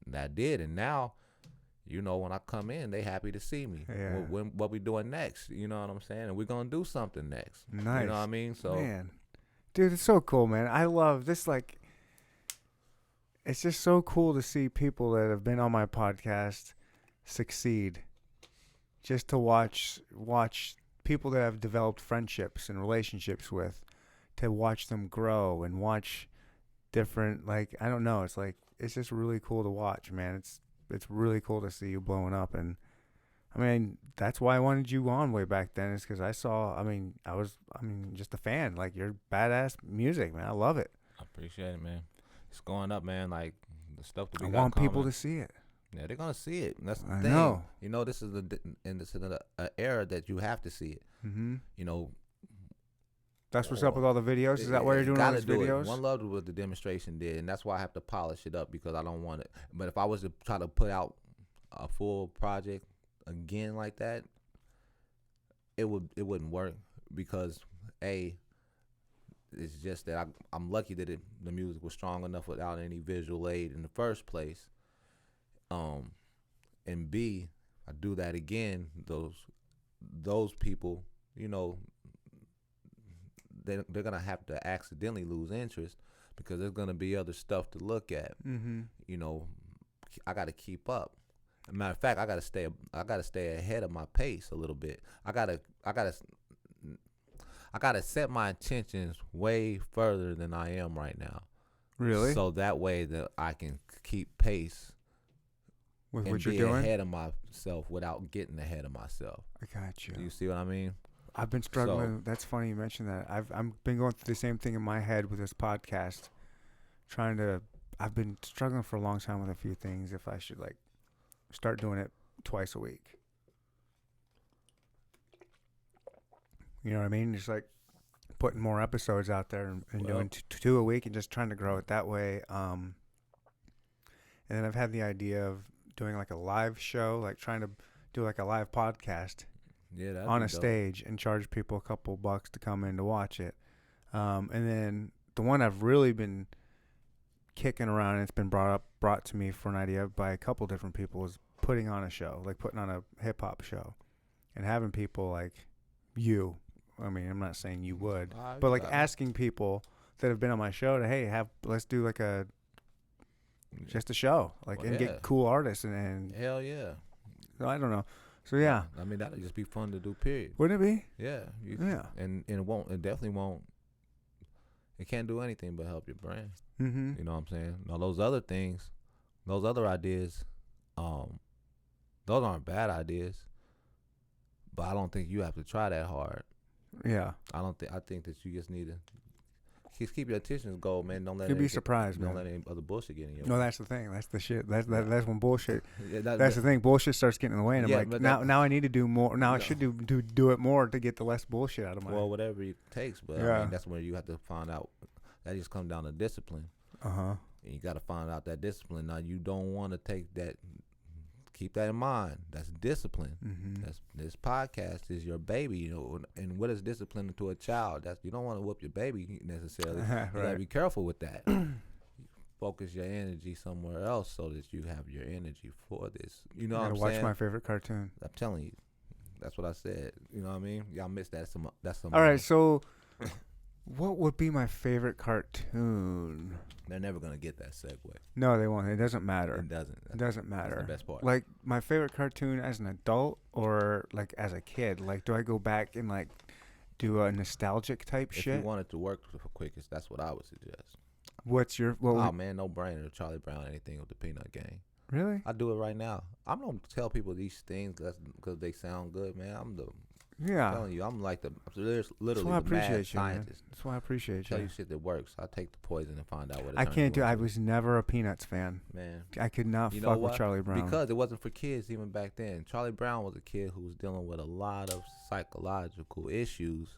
that did. And now, you know, when I come in, they happy to see me. Yeah. What we doing next? You know what I'm saying? And we're gonna do something next. Nice. You know what I mean? So, man, dude, it's so cool, man. I love this. Like, it's just so cool to see people that have been on my podcast succeed. Just to watch people that I've developed friendships and relationships with, to watch them grow and watch different, like, I don't know, it's like, it's just really cool to watch, man. It's really cool to see you blowing up. And I mean, that's why I wanted you on way back then, is because I was just a fan. Like, you're badass music, man. I love it. I appreciate it, man. It's going up, man. Like, the stuff that we I got want coming, people to see it. Yeah, they're gonna see it. That's the I thing. know. You know, this is an era that you have to see it. Mm-hmm. You know, that's what's up with all the videos. Is that why you're doing all these videos? One Love was what the demonstration did, and that's why I have to polish it up, because I don't want it. But if I was to try to put out a full project again like that, it wouldn't work, because it's just that I'm lucky that the music was strong enough without any visual aid in the first place. And B, I do that again, those people, you know, they're gonna have to accidentally lose interest, because there's gonna be other stuff to look at. Mm-hmm. You know, I got to keep up. As a matter of fact, I gotta stay ahead of my pace a little bit. I gotta set my intentions way further than I am right now. Really? So that way that I can keep pace with and what you're be doing? ahead of myself without getting ahead of myself. I got you. Do you see what I mean? I've been struggling. That's funny you mentioned that. I've been going through the same thing in my head with this podcast. I've been struggling for a long time with a few things. If I should like start doing it twice a week. You know what I mean? Just like putting more episodes out there and doing two a week and just trying to grow it that way. And then I've had the idea of doing like a live show, like trying to do like a live podcast on a stage and charge people a couple bucks to come in to watch it. And then the one I've really been kicking around, and it's been brought to me for an idea by a couple different people, is putting on a show, like putting on a hip hop show and having people like you. I mean, I'm not saying you would, but like asking people that have been on my show to, let's do like just a show, like, and get cool artists and hell yeah. So I don't know. So yeah, I mean, that'd just be fun to do. Period. Wouldn't it be? Yeah. Yeah. And it definitely won't. It can't do anything but help your brand. Mm-hmm. You know what I'm saying? Now those other things, those other ideas, those aren't bad ideas. But I don't think you have to try that hard. Yeah. I think that you just need to keep your attention goal, man. Don't let You'd be surprised, man. Don't let any other bullshit get in your way. No, that's the thing. That's the shit. That's when bullshit. Yeah, that's the thing. Bullshit starts getting in the way, and I'm like, now I need to do more. Now I should do it more to get the less bullshit out of my. Well, whatever it takes, but I mean, that's where you have to find out. That just comes down to discipline. And you got to find out that discipline. Now you don't want to take that. Keep that in mind. That's discipline. Mm-hmm. This podcast is your baby, you know. And what is discipline to a child? You don't want to whoop your baby necessarily. Right. You gotta be careful with that. Focus your energy somewhere else so that you have your energy for this. You know what I'm saying? Watch my favorite cartoon. I'm telling you, that's what I said. You know what I mean? Y'all missed that. That's some. All right, so What would be my favorite cartoon? They're never gonna get that segue. No, they won't. It doesn't matter. It doesn't. It doesn't That's matter. the best part. Like my favorite cartoon as an adult or like as a kid. Like, do I go back and like do a nostalgic type If shit? you wanted to work for quickest, that's what I would suggest. What's your? What Oh man, no brainer. Charlie Brown, anything with the Peanut Gang. really? I do it right now. I don't tell people these things because they sound good, man. I'm Yeah. telling you, I'm like That's literally why I the mad appreciate you, man. scientist. That's why I appreciate Tell you. you shit that works. I take the poison and find out what it I turns can't you do. I into. was never a Peanuts fan. Man. I could not You know fuck with what? Charlie Brown. Because it wasn't for kids even back then. Charlie Brown was a kid who was dealing with a lot of psychological issues.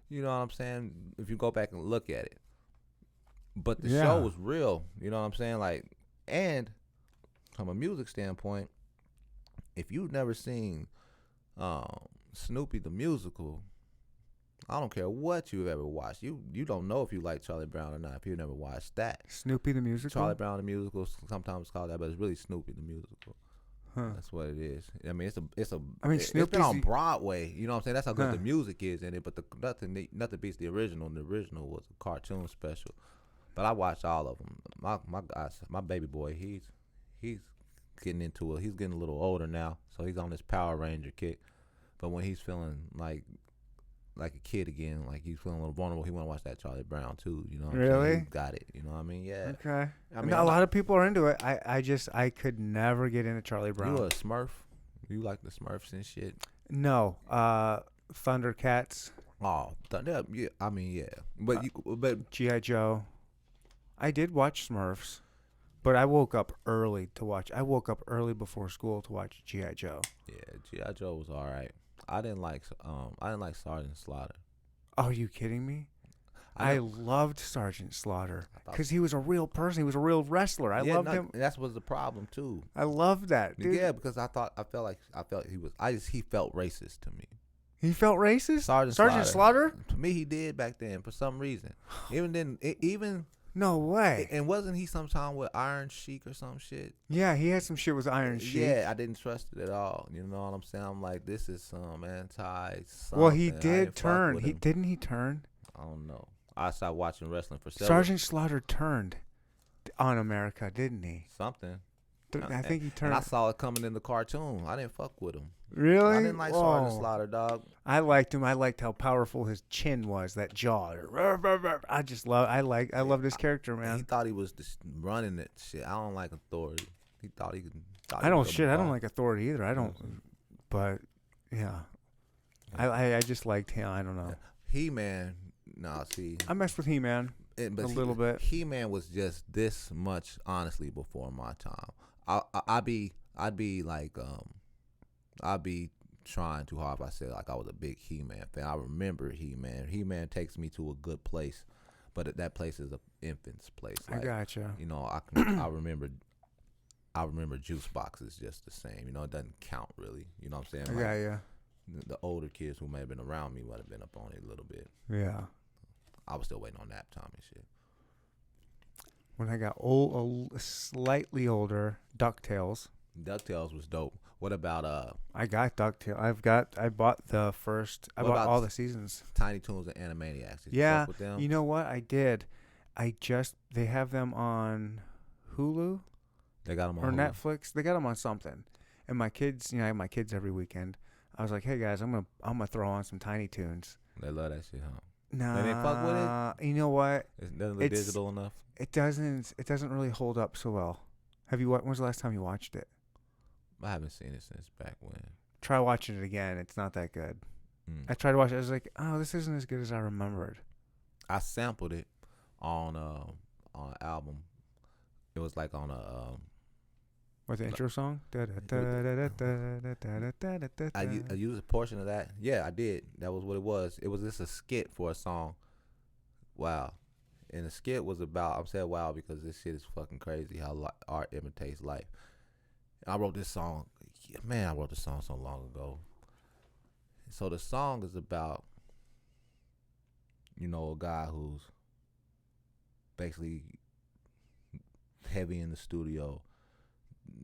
You know what I'm saying? If you go back and look at it. But the Yeah. show was real. You know what I'm saying? Like, and from a music standpoint, if you've never seen Snoopy the musical, I don't care what you've ever watched. You don't know if you like Charlie Brown or not if you've never watched that. Snoopy the musical. Charlie Brown the musical, sometimes called that, but it's really Snoopy the musical. Huh. That's what it is. I mean, it's a. I mean, it's been Snoopy's on Broadway. You know what I'm saying? That's how good Huh. the music is in it. But nothing beats the original. And the original was a cartoon special. But I watched all of them. My baby boy, he's getting into it. He's getting a little older now, so he's on this Power Ranger kick. But when he's feeling like a kid again, like he's feeling a little vulnerable, he want to watch that Charlie Brown too. You know what I'm Really? saying? He got it. You know what I mean? Yeah. Okay. I mean, a lot of people are into it. I could never get into Charlie Brown. You a Smurf? You like the Smurfs and shit? No. Thundercats, Oh, yeah. I mean, yeah. But G.I. Joe. I did watch Smurfs, but I woke up early to watch. I woke up early before school to watch G.I. Joe. yeah, G.I. Joe was all right. I didn't like Sergeant Slaughter. Are you kidding me? I I know- loved Sergeant Slaughter I thought- because he was a real person. He was a real wrestler. I loved him. That was the problem too. I loved that, dude. Yeah, because I felt he felt racist to me. He felt racist. Sergeant Slaughter? To me, he did back then for some reason. Even then, No way. and wasn't he sometime with Iron Sheik or some shit? Yeah, he had some shit with Iron Sheik. Yeah, I didn't trust it at all. You know what I'm saying? I'm like, this is some anti. Well, he I didn't did fuck turn. with He him. didn't he turn? I don't know. I stopped watching wrestling for several. Sergeant Slaughter turned on America, didn't he? Something. I think he And turned. I saw it coming in the cartoon. I didn't fuck with him. Really? I didn't like Whoa. Sergeant Slaughter, dog. I liked him. I liked how powerful his chin was, that jaw. I loved his character, He man. thought he was just running it. Shit, I don't like authority. He thought he could. I don't like authority either. I don't. But yeah, I just liked him. I don't know. He-Man. Nah, see. I messed with He-Man. A little bit. He-Man was just this much, honestly, before my time. I'd be trying too hard if I said like I was a big He-Man fan. I remember He-Man. He-Man takes me to a good place, but that place is an infant's place. I gotcha. You know, I remember juice boxes just the same. You know, it doesn't count really. You know what I'm saying? Yeah, yeah, The older kids who may have been around me would have been up on it a little bit. yeah. I was still waiting on nap time and shit. When I got old, slightly older, DuckTales. DuckTales was dope. What about I got DuckTales. I bought the first. I What bought about all the seasons. Tiny Toons and Animaniacs? Did you Yeah, fuck with them? you know what? I did. They have them on Hulu They got them or on Hulu. Netflix. They got them on something. And my kids, I have my kids every weekend. I was like, hey guys, I'm gonna throw on some Tiny Toons. They love that shit, huh? Nah, They didn't fuck with it? You know what? It doesn't look It's- digital enough. It doesn't really hold up so well. When was the last time you watched it? I haven't seen it since back when. Try watching it again. It's not that good. Mm. I tried to watch it. I was like, oh, this isn't as good as I remembered. I sampled it on an album. It was like on a. What, the intro song? I used a portion of that. Yeah, I did. That was what it was. It was just a skit for a song. Wow. And the skit was about, I'm saying wow because this shit is fucking crazy how art imitates life. I wrote this song. Man, I wrote this song so long ago. So the song is about, a guy who's basically heavy in the studio.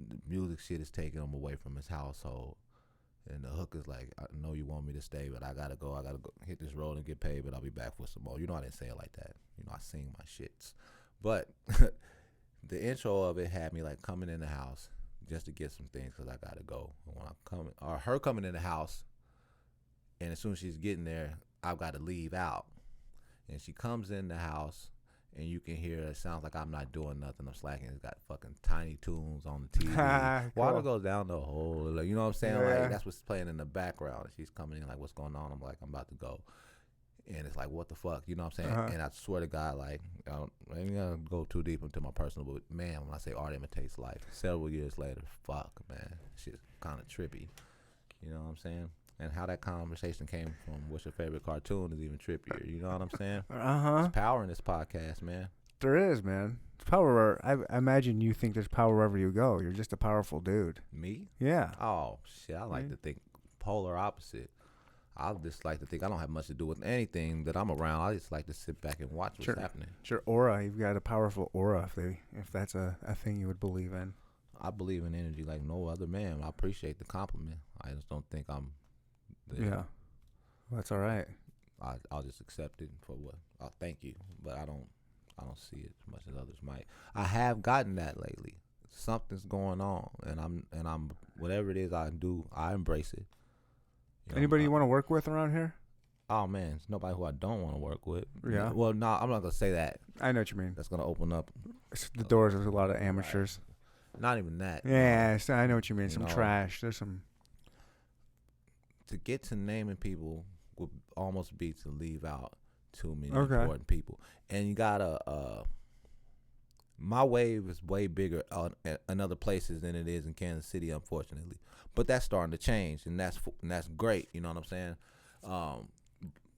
The music shit is taking him away from his household. And the hook is like, I know you want me to stay, but I gotta go hit this road and get paid, but I'll be back for some more. You know, I didn't say it like that. You know, I sing my shits. But the intro of it had me like coming in the house just to get some things because I gotta go. And when I'm coming, or her coming in the house, and as soon as she's getting there, I've got to leave out. And she comes in the house, and you can hear it sounds like I'm not doing nothing. I'm slacking. It's got fucking Tiny Toons on the TV. Cool. Water goes down the hole. Like, you know what I'm saying? Yeah. Like, that's what's playing in the background. She's coming in like, what's going on? I'm like, I'm about to go. And it's like, what the fuck? You know what I'm saying? And I swear to God, like, I ain't gonna go too deep into my personal, but man, when I say art imitates life, several years later, fuck, man, shit's kind of trippy. You know what I'm saying? And how that conversation came from what's your favorite cartoon is even trippier. You know what I'm saying? There's power in this podcast, man. There is, man. It's power. I imagine you think there's power wherever you go. You're just a powerful dude. Me? Yeah. Oh, shit. I like to think polar opposite. I just like to think I don't have much to do with anything that I'm around. I just like to sit back and watch what's happening. It's your aura. You've got a powerful aura if that's a thing you would believe in. I believe in energy like no other man. I appreciate the compliment. I just don't think I'm there. Yeah. Well, that's all right. I'll just accept it for what. I'll thank you, but I don't see it as much as others might. I have gotten that lately. Something's going on, and I'm whatever it is I do, I embrace it. You know, Anybody you want to work with around here? Oh man, there's nobody who I don't want to work with. Yeah. Well, no, I'm not gonna say that. I know what you mean. That's gonna open up The doors of a lot of amateurs. Not even that. Yeah, so I know what you mean. You Some know, trash. There's some. To get to naming people would almost be to leave out too many Okay. important people, and you gotta. My wave is way bigger in other places than it is in Kansas City, unfortunately. But that's starting to change, and that's great. You know what I'm saying?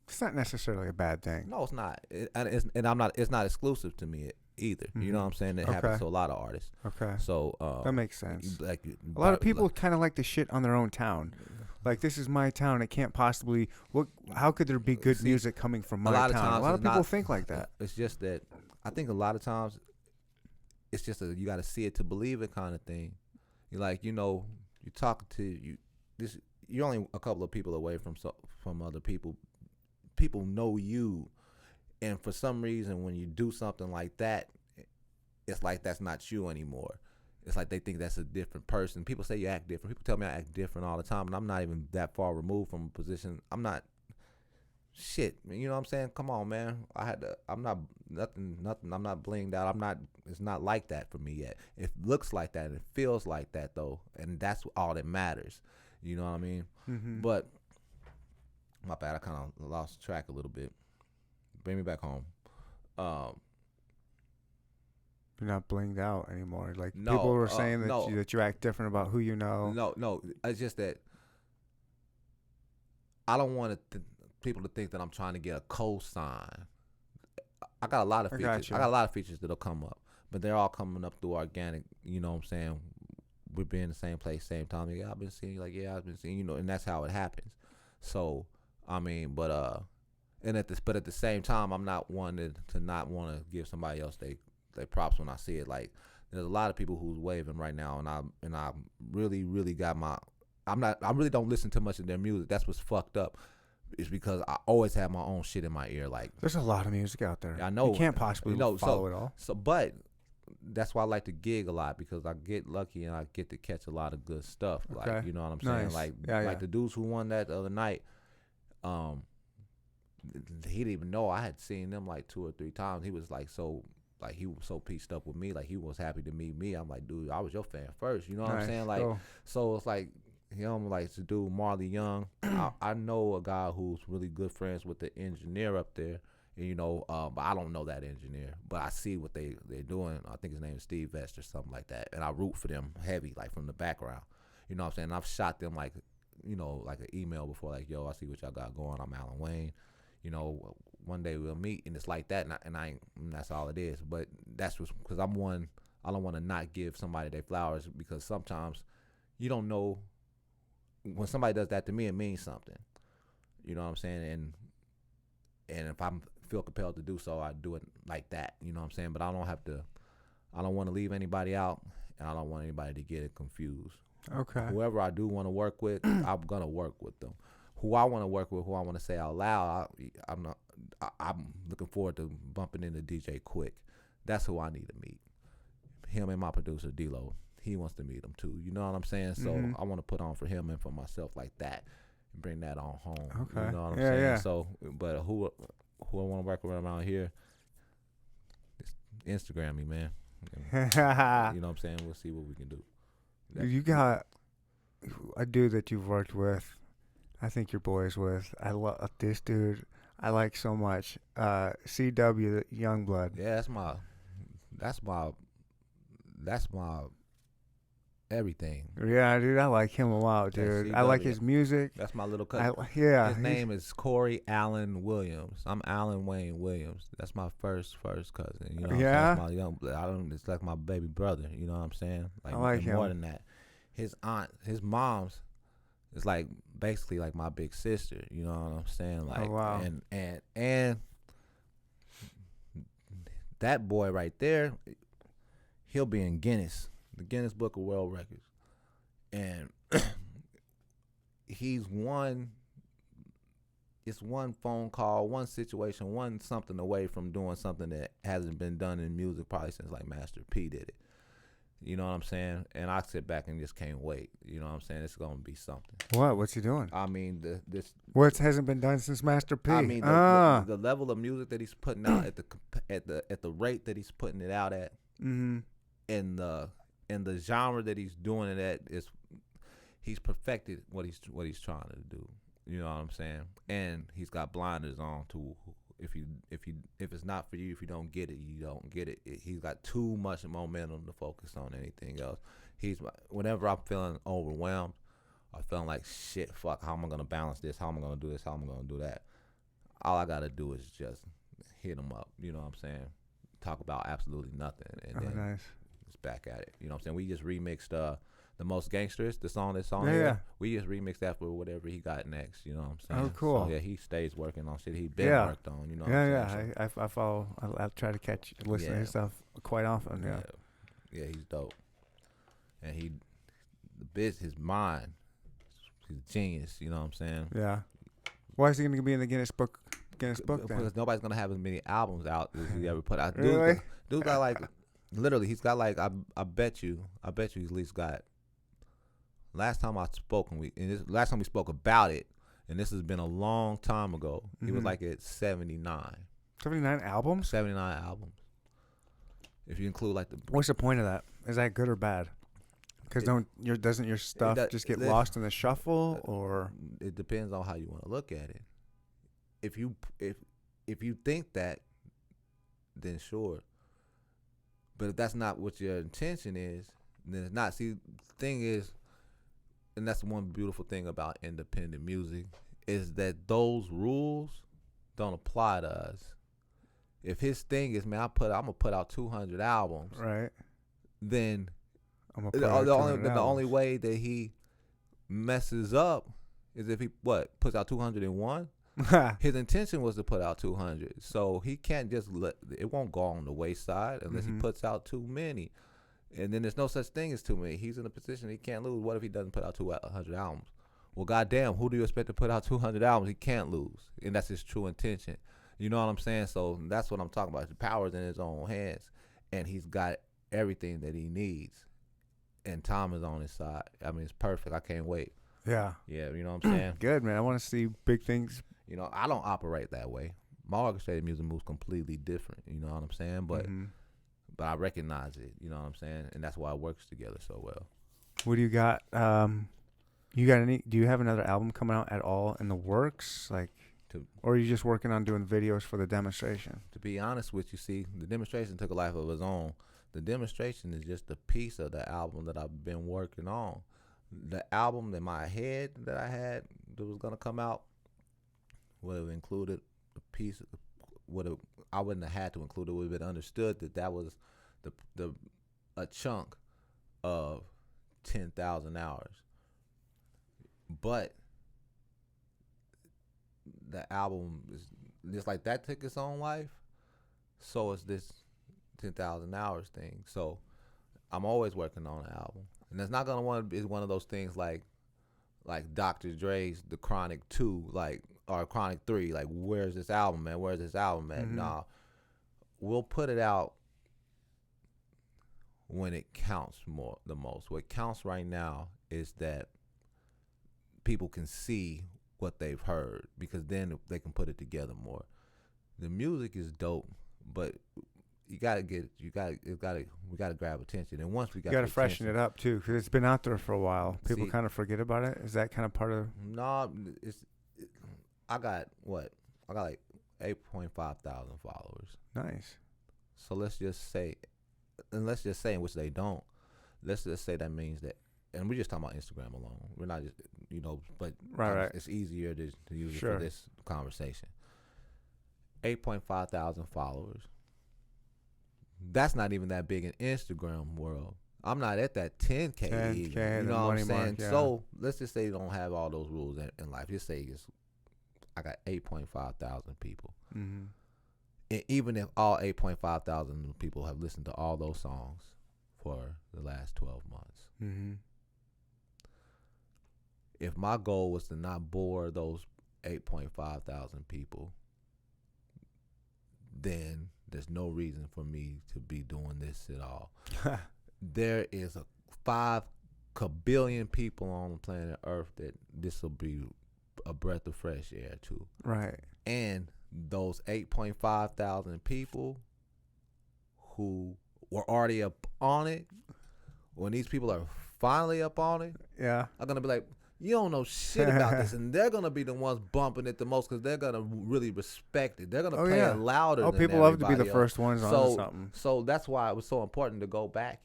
It's not necessarily a bad thing. No, it's not. It's not exclusive to me either. You know what I'm saying? It happens to a lot of artists. Okay. So That makes sense. like A lot of people kind of like to shit on their own town. Like, this is my town. It can't possibly. How could there be good music coming from my town? A lot of people think like that. It's just that I think a lot of times it's just you got to see it to believe it kind of thing. You're like, you talk to you. You're only a couple of people away from other people. People know you, and for some reason, when you do something like that, it's like that's not you anymore. It's like they think that's a different person. People say you act different. People tell me I act different all the time, and I'm not even that far removed from a position. I'm not. Shit, you know what I'm saying? Come on, man. I'm not nothing. I'm not blinged out. It's not like that for me yet. It looks like that. And it feels like that though, and that's all that matters. You know what I mean? Mm-hmm. But my bad. I kind of lost track a little bit. Bring me back home. You're not blinged out anymore. Like, No, people were saying that no. that you act different about who you know. No. It's just that I don't want people to think that I'm trying to get a cosign. I got a lot of features. I got a lot of features that'll come up, but they're all coming up through organic. You know what I'm saying? We're being in the same place, same time. Yeah, I've been seeing you. Like, yeah, I've been seeing you. And that's how it happens. So, I mean, but at the same time, I'm not one to not want to give somebody else they props when I see it. Like, there's a lot of people who's waving right now, and I really got I really don't listen to much of their music. That's what's fucked up. Is because I always have my own shit in my ear. Like, There's a lot of music out there. I know You can't possibly follow it all. So, but that's why I like to gig a lot, because I get lucky and I get to catch a lot of good stuff. Like, Okay. you know what I'm saying? Nice. Like, Yeah. the dudes who won that the other night, he didn't even know I had seen them like 2 or 3 times. He was like he was so pieced up with me. Like, he was happy to meet me. I'm like, dude, I was your fan first. You know what I'm saying? Like, Cool. so it's like him, like to do Marley Young. I know a guy who's really good friends with the engineer up there. And, but I don't know that engineer. But I see what they're doing. I think his name is Steve Vest or something like that. And I root for them heavy, like from the background. You know what I'm saying? And I've shot them like an email before, like, yo, I see what y'all got going. I'm Alan Wayne. One day we'll meet, and it's like that, and that's all it is. But that's just because I don't want to not give somebody their flowers, because sometimes you don't know when somebody does that to me, it means something. You know what I'm saying? And if I feel compelled to do so, I do it like that. You know what I'm saying? But I don't want to leave anybody out. and I don't want anybody to get it confused. Okay. Whoever I do want to work with, I'm gonna work with them. Who I want to work with, who I want to say out loud, I'm looking forward to bumping into DJ Quick. That's who I need to meet. Him and my producer D-Lo. He wants to meet him too. You know what I'm saying? So I want to put on for him and for myself like that, and bring that on home. Okay. You know what I'm saying? Yeah. So, but who I want to work with around here? It's Instagram me, man. You know what I'm saying? We'll see what we can do. You got a dude that you've worked with. I think your boys with. I love this dude. I like so much. CW Youngblood. Yeah, that's my everything. Yeah, dude, I like him a lot, dude. I like his music. That's my little cousin. His name is Corey Allen Williams. I'm Allen Wayne Williams. That's my first cousin. You know, that's my young. It's like my baby brother. You know what I'm saying? Like, I like him. More than that. His mom's is like basically like my big sister. You know what I'm saying? Like, wow. And that boy right there, he'll be in Guinness. The Guinness Book of World Records. And it's one phone call, one situation, one something away from doing something that hasn't been done in music probably since like Master P did it. You know what I'm saying? And I sit back and just can't wait. You know what I'm saying? It's going to be something. What's he doing? I mean, what hasn't been done since Master P? I mean, the level of music that he's putting out at the rate that he's putting it out at, and the genre that he's doing it at is he's perfected what he's trying to do. You know what I'm saying? And he's got blinders on to if it's not for you, if you don't get it, you don't get it. He's got too much momentum to focus on anything else. Whenever I'm feeling overwhelmed, or feeling like shit, fuck, how am I gonna balance this? How am I gonna do this? How am I gonna do that? All I gotta do is just hit him up. You know what I'm saying? Talk about absolutely nothing, and then nice. It's back at it. You know what I'm saying? We just remixed the Most Gangsters, the song that's on here. Yeah. We just remixed that for whatever he got next. You know what I'm saying? Oh, cool. So, yeah, he stays working on shit he's been worked on. You know what I'm saying? I follow. I try to listen to his stuff quite often. Yeah, he's dope. And his mind, he's a genius. You know what I'm saying? Yeah. Why is he going to be in the Guinness Book then? Because nobody's going to have as many albums out as he ever put out. Really? Dude got like, literally, he's got like, I bet you he's at least got, last time we spoke about it, and this has been a long time ago, he was like at 79. 79 albums? 79 albums. If you include like What's the point of that? Is that good or bad? Because doesn't your stuff just get lost in the shuffle, or? It depends on how you want to look at it. If you think that, then sure. But if that's not what your intention is, then it's not. See, the thing is, and that's one beautiful thing about independent music, is that those rules don't apply to us. If his thing is, man, I'm gonna put out 200 albums, right? Then the only way that he messes up is if he puts out 201. His intention was to put out 200, so he can't just it won't go on the wayside unless he puts out too many, and then there's no such thing as too many. He's in a position he can't lose. What if he doesn't put out 200 albums? Well, goddamn, who do you expect to put out 200 albums? He can't lose, and that's his true intention. You know what I'm saying? So that's what I'm talking about. The power's in his own hands, and he's got everything that he needs, and time is on his side. I mean, it's perfect. I can't wait. Yeah, you know what I'm saying? Good, man. I want to see big things. You know, I don't operate that way. My orchestrated music moves completely different. You know what I'm saying? But I recognize it. You know what I'm saying? And that's why it works together so well. What do you got? You got any? Do you have another album coming out at all in the works? Or are you just working on doing videos for the demonstration? To be honest with you, see, the demonstration took a life of its own. The demonstration is just a piece of the album that I've been working on. The album in my head that I had that was gonna come out would have included a piece. I wouldn't have had to include it. Would have been understood that was a chunk of 10,000 hours. But the album is just like that took its own life. So is this 10,000 hours thing. So I'm always working on an album, and it's not gonna be one of those things like Dr. Dre's The Chronic 2, or Chronic 3. Like, where's this album, man? Where's this album at? Mhm. Nah, we'll put it out when it counts the most. What counts right now is that people can see what they've heard, because then they can put it together more. The music is dope, but we gotta grab attention. And once we got, You gotta freshen it up too, because it's been out there for a while. People kind of forget about it. Is that kind of part of? No, I got like 8.5 thousand followers. Nice. So let's just say, in which they don't. Let's just say that means that, and we're just talking about Instagram alone. We're not just, but Right. it's easier to use Sure. it for this conversation. 8.5 thousand followers. That's not even that big in Instagram world. I'm not at that 10K. 10K, You the know what I'm money saying? mark, yeah. So let's just say you don't have all those rules in life. Just say I got 8.5 thousand people. Mm-hmm. And even if all 8.5 thousand people have listened to all those songs for the last 12 months, Mm-hmm. if my goal was to not bore those 8.5 thousand people, then there's no reason for me to be doing this at all. There is 5 billion people on the planet Earth that this will be a breath of fresh air to. Right. And those 8.5 thousand people who were already up on it, when these people are finally up on it, Yeah. are going to be like, you don't know shit about this. And they're going to be the ones bumping it the most, because they're going to really respect it. They're going to play it louder Oh, than people love to be everybody the else. first ones on something. So that's why it was so important to go back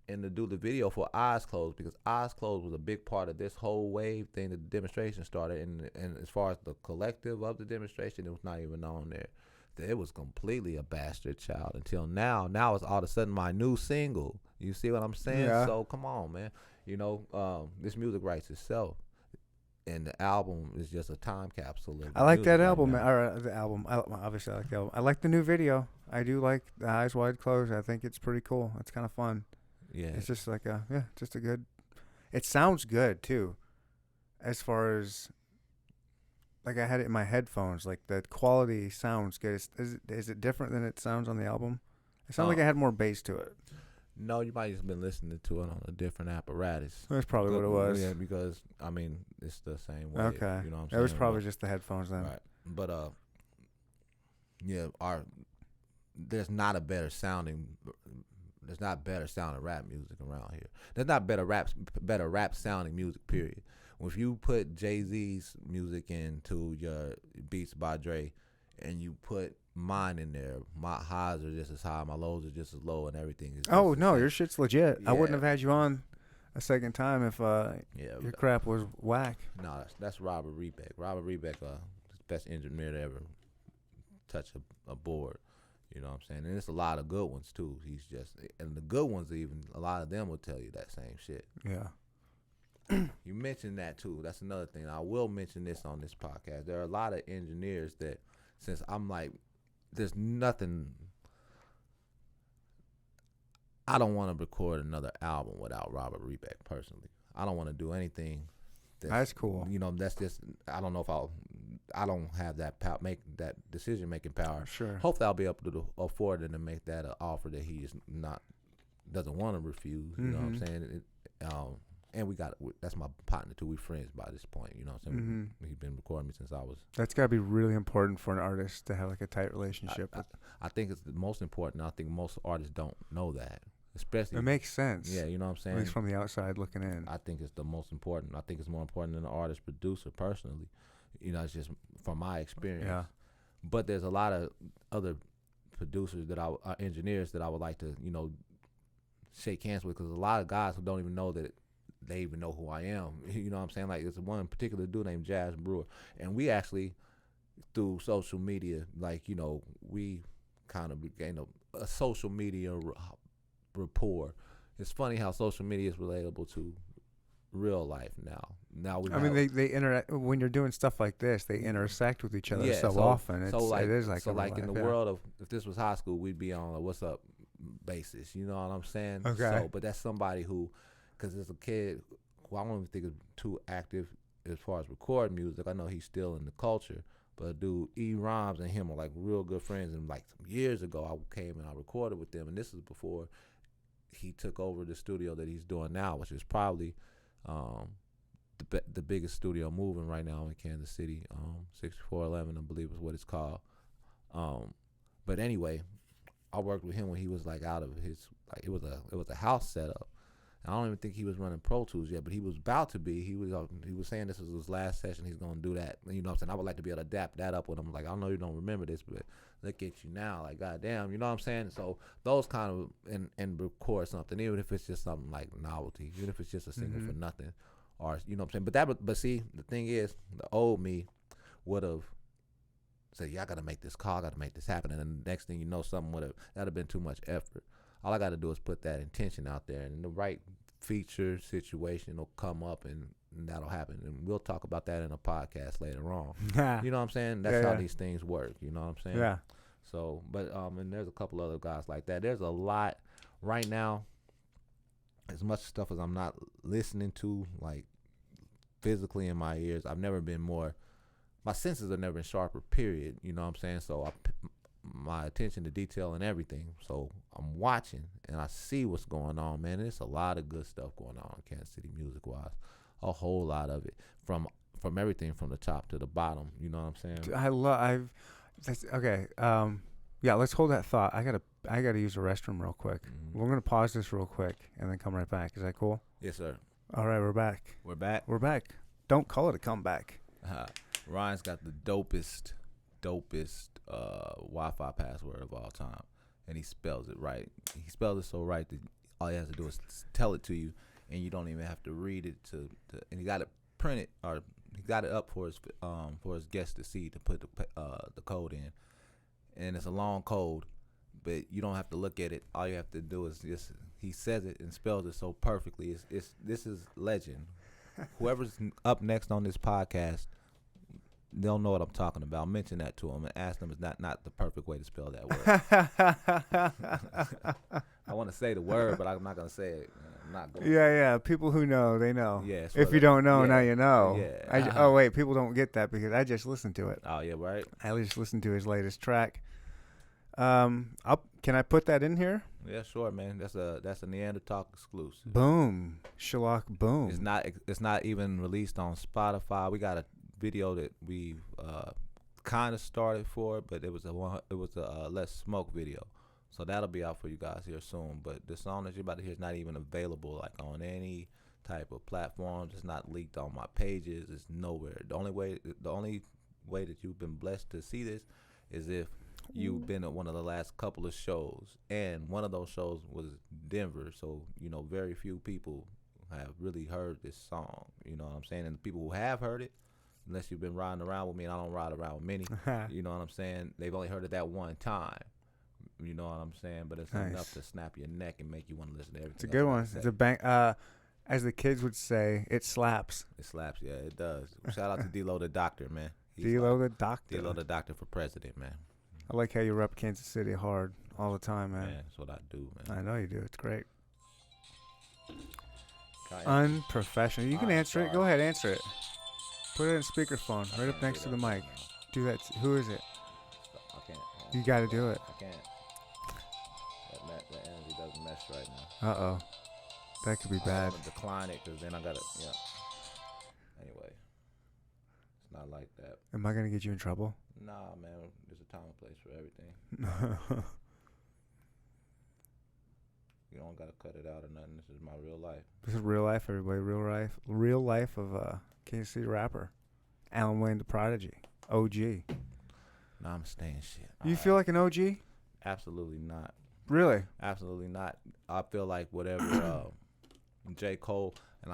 and to do the video for Eyes Closed, because Eyes Closed was a big part of this whole wave thing that the demonstration started. And as far as the collective of the demonstration, it was not even on there. It was completely a bastard child until now. Now it's all of a sudden my new single. You see what I'm saying? Yeah. So come on, man. This music writes itself. And the album is just a time capsule. I like that music album, right now. or the album. Obviously, I like the album. I like the new video. I do like the Eyes Wide Closed. I think it's pretty cool. It's kind of fun. Yeah. It's just like just a good. It sounds good too, as far as. Like, I had it in my headphones. Like, the quality sounds good. Is it different than it sounds on the album? It sounds like it had more bass to it. No, you might have just been listening to it on a different apparatus. That's probably what it was. Yeah, because it's the same way. Okay. You know what I'm saying? It was probably just the headphones then. Right. But there's not better sounding rap music around here. There's not better rap sounding music, period. If you put Jay-Z's music into your Beats by Dre and you put mine in there, my highs are just as high, my lows are just as low, and everything is Oh, just the no, same. your shit's legit. I wouldn't Yeah. have had you on a second time if your crap was whack. No, that's Robert Rebeck. Robert Rebeck, the best engineer to ever touch a board. You know what I'm saying? And it's a lot of good ones too. And the good ones, even a lot of them will tell you that same shit. Yeah. You mentioned that too. That's another thing. I will mention this on this podcast. There are a lot of engineers that, since I'm like, there's nothing. I don't want to record another album without Robert Rebeck personally. I don't want to do anything. That's cool. That's just. I don't know if I don't have that make that decision making power. Sure. Hopefully, I'll be able to afford it and make that an offer that he doesn't want to refuse. You know what I'm saying? And that's my partner too. We friends by this point. You know what I'm saying? Mm-hmm. He's been recording me since I was. That's got to be really important for an artist to have like a tight relationship. I think it's the most important. I think most artists don't know that, especially. It makes sense. Yeah, you know what I'm saying? At least from the outside looking in. I think it's the most important. I think it's more important than the artist producer personally. It's just from my experience. Yeah. But there's a lot of other producers engineers that I would like to, shake hands with, because a lot of guys who don't even know that they even know who I am. You know what I'm saying? Like, there's one particular dude named Jazz Brewer, and we actually, through social media, we kind of gained a social media rapport. It's funny how social media is relatable to real life now. They interact when you're doing stuff like this. They intersect with each other so often. It is like in the world of, if this was high school, we'd be on what's up, basis. You know what I'm saying? Okay. So, but that's somebody who, because as a kid, who I don't even think is too active as far as recording music. I know he's still in the culture, but dude, E. Rhymes and him are like real good friends. And like some years ago, I came and I recorded with them, and this is before he took over the studio that he's doing now, which is probably the biggest studio moving right now in Kansas City. 6411, I believe is what it's called. But anyway, I worked with him when he was like out of his, like it was a house setup. I don't even think he was running Pro Tools yet, but he was about to be. He was saying this was his last session. He's gonna do that. You know what I'm saying? I would like to be able to adapt that up with him. Like, I know you don't remember this, but look at you now. Like, goddamn, you know what I'm saying? So those kind of and record something, even if it's just something like novelty, even if it's just a single for nothing, or you know what I'm saying. But see, the thing is, the old me would have said, yeah, I gotta make this call, I gotta make this happen, and then the next thing you know, that'd have been too much effort. All I got to do is put that intention out there, and the right feature situation will come up, and that'll happen. And we'll talk about that in a podcast later on. You know what I'm saying? That's how these things work. You know what I'm saying? Yeah. So, but and there's a couple other guys like that. There's a lot right now. As much stuff as I'm not listening to, like physically in my ears, I've never been more. My senses have never been sharper. Period. You know what I'm saying? So my attention to detail and everything. So I'm watching and I see what's going on, man. There's a lot of good stuff going on in Kansas City music wise. A whole lot of it. From everything from the top to the bottom. You know what I'm saying? Okay. Yeah, let's hold that thought. I gotta use the restroom real quick. We're gonna pause this real quick and then come right back. Is that cool? Yes, sir. All right, we're back. We're back. Don't call it a comeback. Ryan's got the dopest Wi-Fi password of all time, and he spells it right. He spells it so right that all he has to do is tell it to you, and you don't even have to read it and he got it printed, or he got it up for his guests to see, to put the code in, and it's a long code, but you don't have to look at it. All you have to do is just, he says it and spells it so perfectly. This is legend. Whoever's up next on this podcast, they'll know what I'm talking about. Mention that to them and ask them, is not the perfect way to spell that word. I want to say the word, but I'm not going to say it. I'm not going to. Yeah. People who know, they know. Yeah. If you don't know, now you know. Yeah. Oh, wait. People don't get that because I just listened to it. Oh, yeah, right? I just listened to his latest track. Can I put that in here? Yeah, sure, man. That's a Neanderthal exclusive. Boom. Shalak, boom. It's not even released on Spotify. We got a video that we kind of started for, but it was a Less Smoke video, so that'll be out for you guys here soon. But the song that you're about to hear is not even available like on any type of platforms. It's not leaked on my pages. It's nowhere. The only way that you've been blessed to see this is if you've been at one of the last couple of shows, and one of those shows was Denver, so very few people have really heard this song. You know what I'm saying? And the people who have heard it, unless you've been riding around with me, and I don't ride around with many, you know what I'm saying? They've only heard it that one time. You know what I'm saying? But it's nice. Enough to snap your neck and make you want to listen to everything. It's a good one. It's a bang. As the kids would say, it slaps. It slaps, yeah, it does. Shout out to D-Lo the Doctor, man. D-Lo the Doctor. D-Lo the Doctor for president, man. I like how you rep Kansas City hard all the time, man. Man, that's what I do, man. I know you do. It's great. Unprofessional. You can answer it. Go ahead, answer it. Put it in speakerphone, right up next to the mic. Do that. Who is it? I can't. You got to do it. I can't. That energy doesn't mesh right now. Uh-oh. That could be bad. I want to decline it because then I got to, Anyway, it's not like that. Am I going to get you in trouble? Nah, man. There's a time and place for everything. You don't got to cut it out or nothing. This is my real life. This is real life, everybody. Real life of a Kansas City rapper. Alan Wayne, the Prodigy. OG. Nah, I'm staying shit. You feel like an OG? Absolutely not. Really? Absolutely not. I feel like whatever J. Cole, and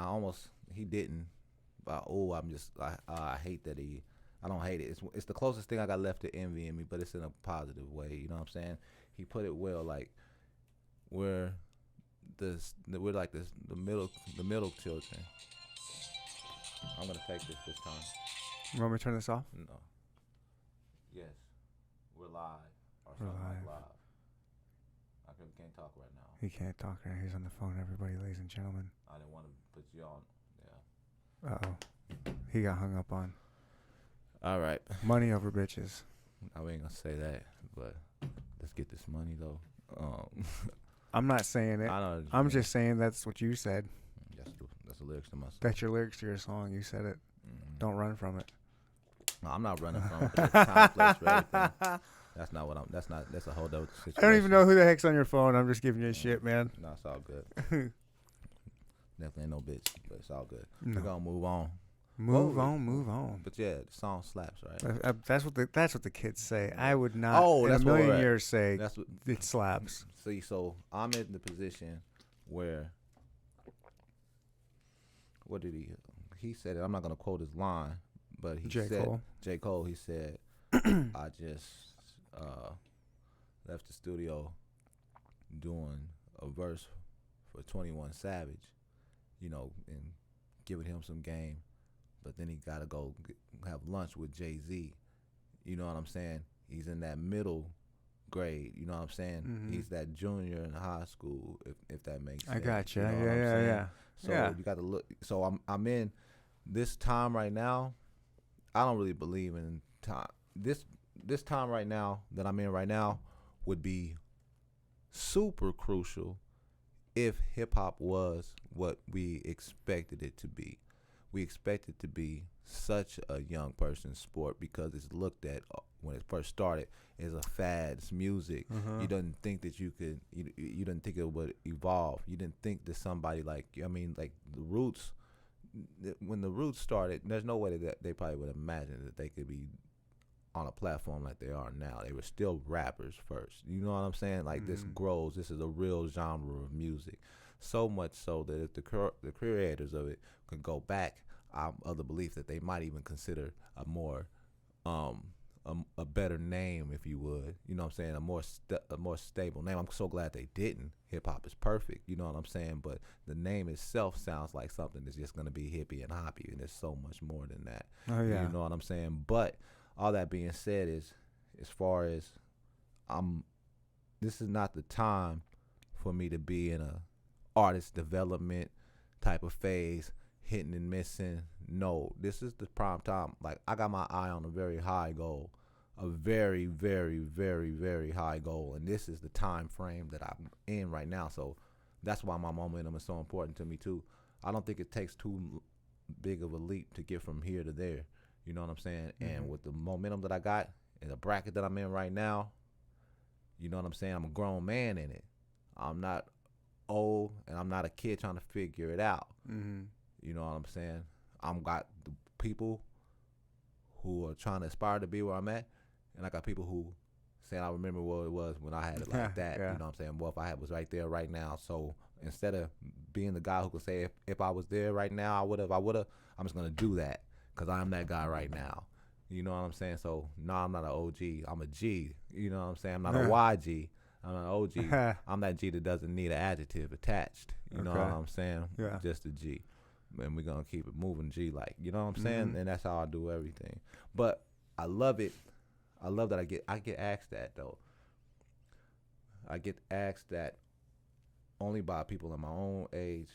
he didn't. But I hate that I don't hate it. It's the closest thing I got left to envying me, but it's in a positive way. You know what I'm saying? He put it well, like we're like the middle children. I'm gonna take this time. You want me to turn this off? No. Yes. We're live. We're live. I really can't talk right now. He can't talk right now. He's on the phone, everybody, ladies and gentlemen. I didn't want to put you on. Yeah. Uh-oh. He got hung up on. All right. Money over bitches. I ain't gonna say that, but let's get this money though. I'm not saying it. I know. I'm just saying that's what you said. That's the lyrics to my song. That's your lyrics to your song. You said it. Don't run from it. No, I'm not running from it. It's time, place, for everything. That's not what I'm. That's a whole other situation. I don't even know who the heck's on your phone. I'm just giving you shit, man. No, it's all good. Definitely ain't no bitch, but it's all good. No. We're gonna move on. Move on. But yeah, the song slaps, right? That's what the kids say. I would not in a that's where million we're at. years say That's what it slaps. See, so I'm in the position where what did he said it. I'm not gonna quote his line, but he J. said Cole. J. Cole. He said, I just left the studio doing a verse for 21 Savage, you know, and giving him some game, but then he gotta go have lunch with Jay-Z. You know what I'm saying? He's in that middle grade. You know what I'm saying? Mm-hmm. He's that junior in high school, if that makes sense. I got you. You know what I'm saying? Yeah. So yeah. you got to look. So I'm in this time right now. I don't really believe in time. This time right now that I'm in right now would be super crucial if hip hop was what we expected it to be. We expect it to be such a young person's sport because it's looked at when it first started as a fad. It's music. Uh-huh. You didn't think that you could. You didn't think it would evolve. You didn't think that somebody like like the Roots. When the Roots started, there's no way that they probably would imagine that they could be on a platform like they are now. They were still rappers first. You know what I'm saying? Like this grows. This is a real genre of music. So much so that if the creators of it could go back, I'm of the belief that they might even consider a more a better name, if you would. You know what I'm saying? A more stable name. I'm so glad they didn't. Hip hop is perfect. You know what I'm saying? But the name itself sounds like something that's just gonna be hippie and hoppy, and there's so much more than that. Oh yeah. You know what I'm saying? But all that being said is, as far as this is not the time for me to be in a artist development type of phase, hitting and missing. No, this is the prime time. Like, I got my eye on a very high goal, a very, very, very, very high goal, and this is the time frame that I'm in right now. So that's why my momentum is so important to me too. I don't think it takes too big of a leap to get from here to there. You know what I'm saying? Mm-hmm. And with the momentum that I got and the bracket that I'm in right now, you know what I'm saying? I'm a grown man in it. I'm not old, and I'm not a kid trying to figure it out. Mm-hmm. You know what I'm saying? I'm got the people who are trying to aspire to be where I'm at, and I got people who saying I remember what it was when I had it like that. Yeah. You know what I'm saying? Well, if I was right there right now. So instead of being the guy who could say if I was there right now, I would have, I'm just going to do that because I'm that guy right now. You know what I'm saying? So, no, I'm not an OG. I'm a G. You know what I'm saying? I'm not a YG. I'm an OG. I'm that G that doesn't need an adjective attached. You know what I'm saying? Yeah. Just a G. And we're going to keep it moving G like. You know what I'm saying? Mm-hmm. And that's how I do everything. But I love it. I love that I get asked that, though. I get asked that only by people in my own age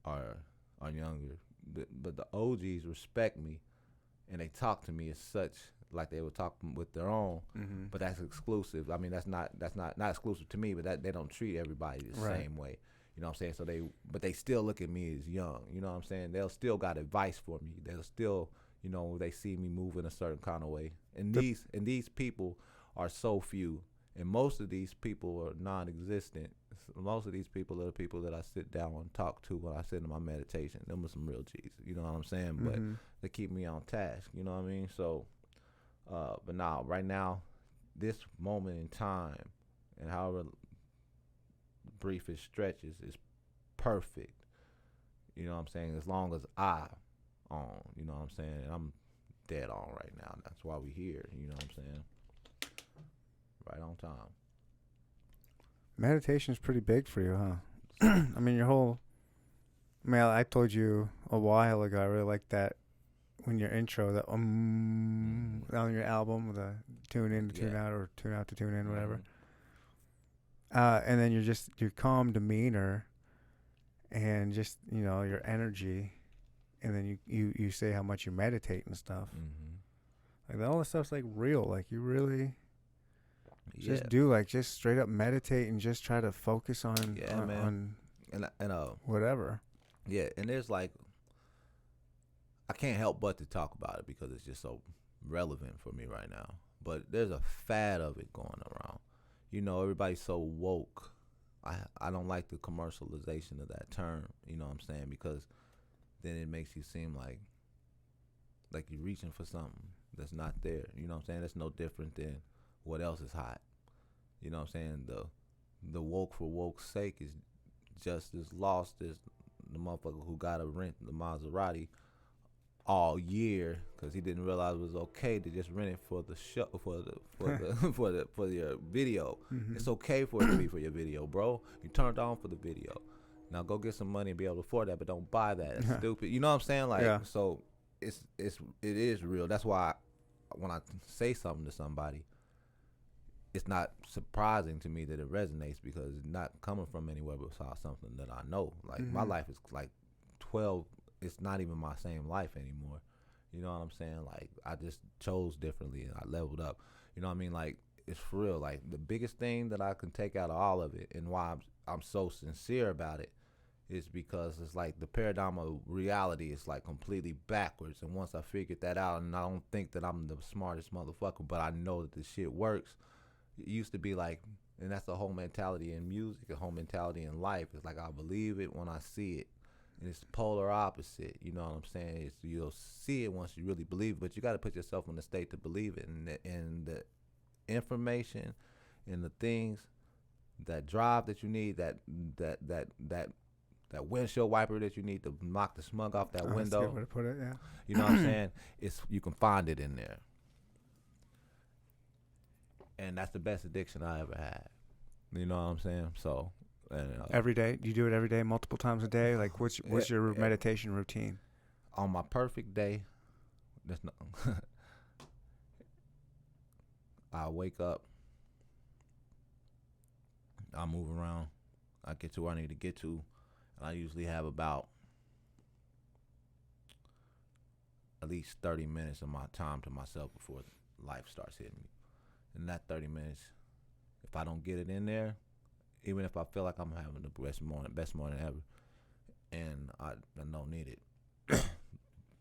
or younger. But the OGs respect me, and they talk to me as such like they would talk with their own. Mm-hmm. But that's exclusive. I mean, that's not exclusive to me, but that they don't treat everybody the same way. You know what I'm saying? But they still look at me as young. You know what I'm saying? They'll still got advice for me. They'll still, you know, they see me move in a certain kind of way. And these people are so few. And most of these people are non-existent. Most of these people are the people that I sit down and talk to when I sit in my meditation. Them are some real G's. You know what I'm saying? Mm-hmm. But they keep me on task. You know what I mean? So, but now, right now, this moment in time, and however brief it stretches, is perfect. You know what I'm saying? As long as I'm on, you know what I'm saying? And I'm dead on right now. That's why we here. You know what I'm saying? Right on time. Meditation's pretty big for you, huh? I mean, I told you a while ago, I really like that when your intro, that on your album, the tune in to tune out, or tune out to tune in, whatever. And then your calm demeanor and just, your energy. And then you say how much you meditate and stuff. Mm-hmm. Like all this stuff's like real. Like you really Yeah. just straight up meditate and just try to focus on man. And whatever. yeah, and there's like I can't help but to talk about it because it's just so relevant for me right now. But there's a fad of it going around. Everybody's so woke. I don't like the commercialization of that term, you know what I'm saying? Because then it makes you seem like you're reaching for something that's not there. You know what I'm saying? That's no different than what else is hot. You know what I'm saying? The woke for woke's sake is just as lost as the motherfucker who got to rent the Maserati all year because he didn't realize it was okay to just rent it for the show for your video. Mm-hmm. It's okay for it to be for your video, bro. You turned on for the video. Now go get some money and be able to afford that, but don't buy that. It's stupid. You know what I'm saying? Like, so it is real. That's why when I say something to somebody, it's not surprising to me that it resonates because it's not coming from anywhere besides something that I know. Like my life is like 12. It's not even my same life anymore. You know what I'm saying? Like I just chose differently and I leveled up. You know what I mean? Like it's for real. Like the biggest thing that I can take out of all of it and why I'm so sincere about it is because it's like the paradigm of reality is like completely backwards. And once I figured that out, and I don't think that I'm the smartest motherfucker, but I know that this shit works. It used to be like, and that's the whole mentality in music, the whole mentality in life. It's like I believe it when I see it. And it's the polar opposite. You know what I'm saying? It's, you'll see it once you really believe it, but you got to put yourself in the state to believe it. And the information and the things, that drive that you need, that windshield wiper that you need to knock the smug off that window. That's a good way to put it, yeah. You know what I'm saying? You can find it in there. And that's the best addiction I ever had. You know what I'm saying? So, every day? Do you do it every day, multiple times a day? Like, what's your meditation routine? On my perfect day, that's not. I wake up. I move around. I get to where I need to get to. And I usually have about at least 30 minutes of my time to myself before life starts hitting me. In that 30 minutes, if I don't get it in there, even if I feel like I'm having the best morning ever, and I don't need it,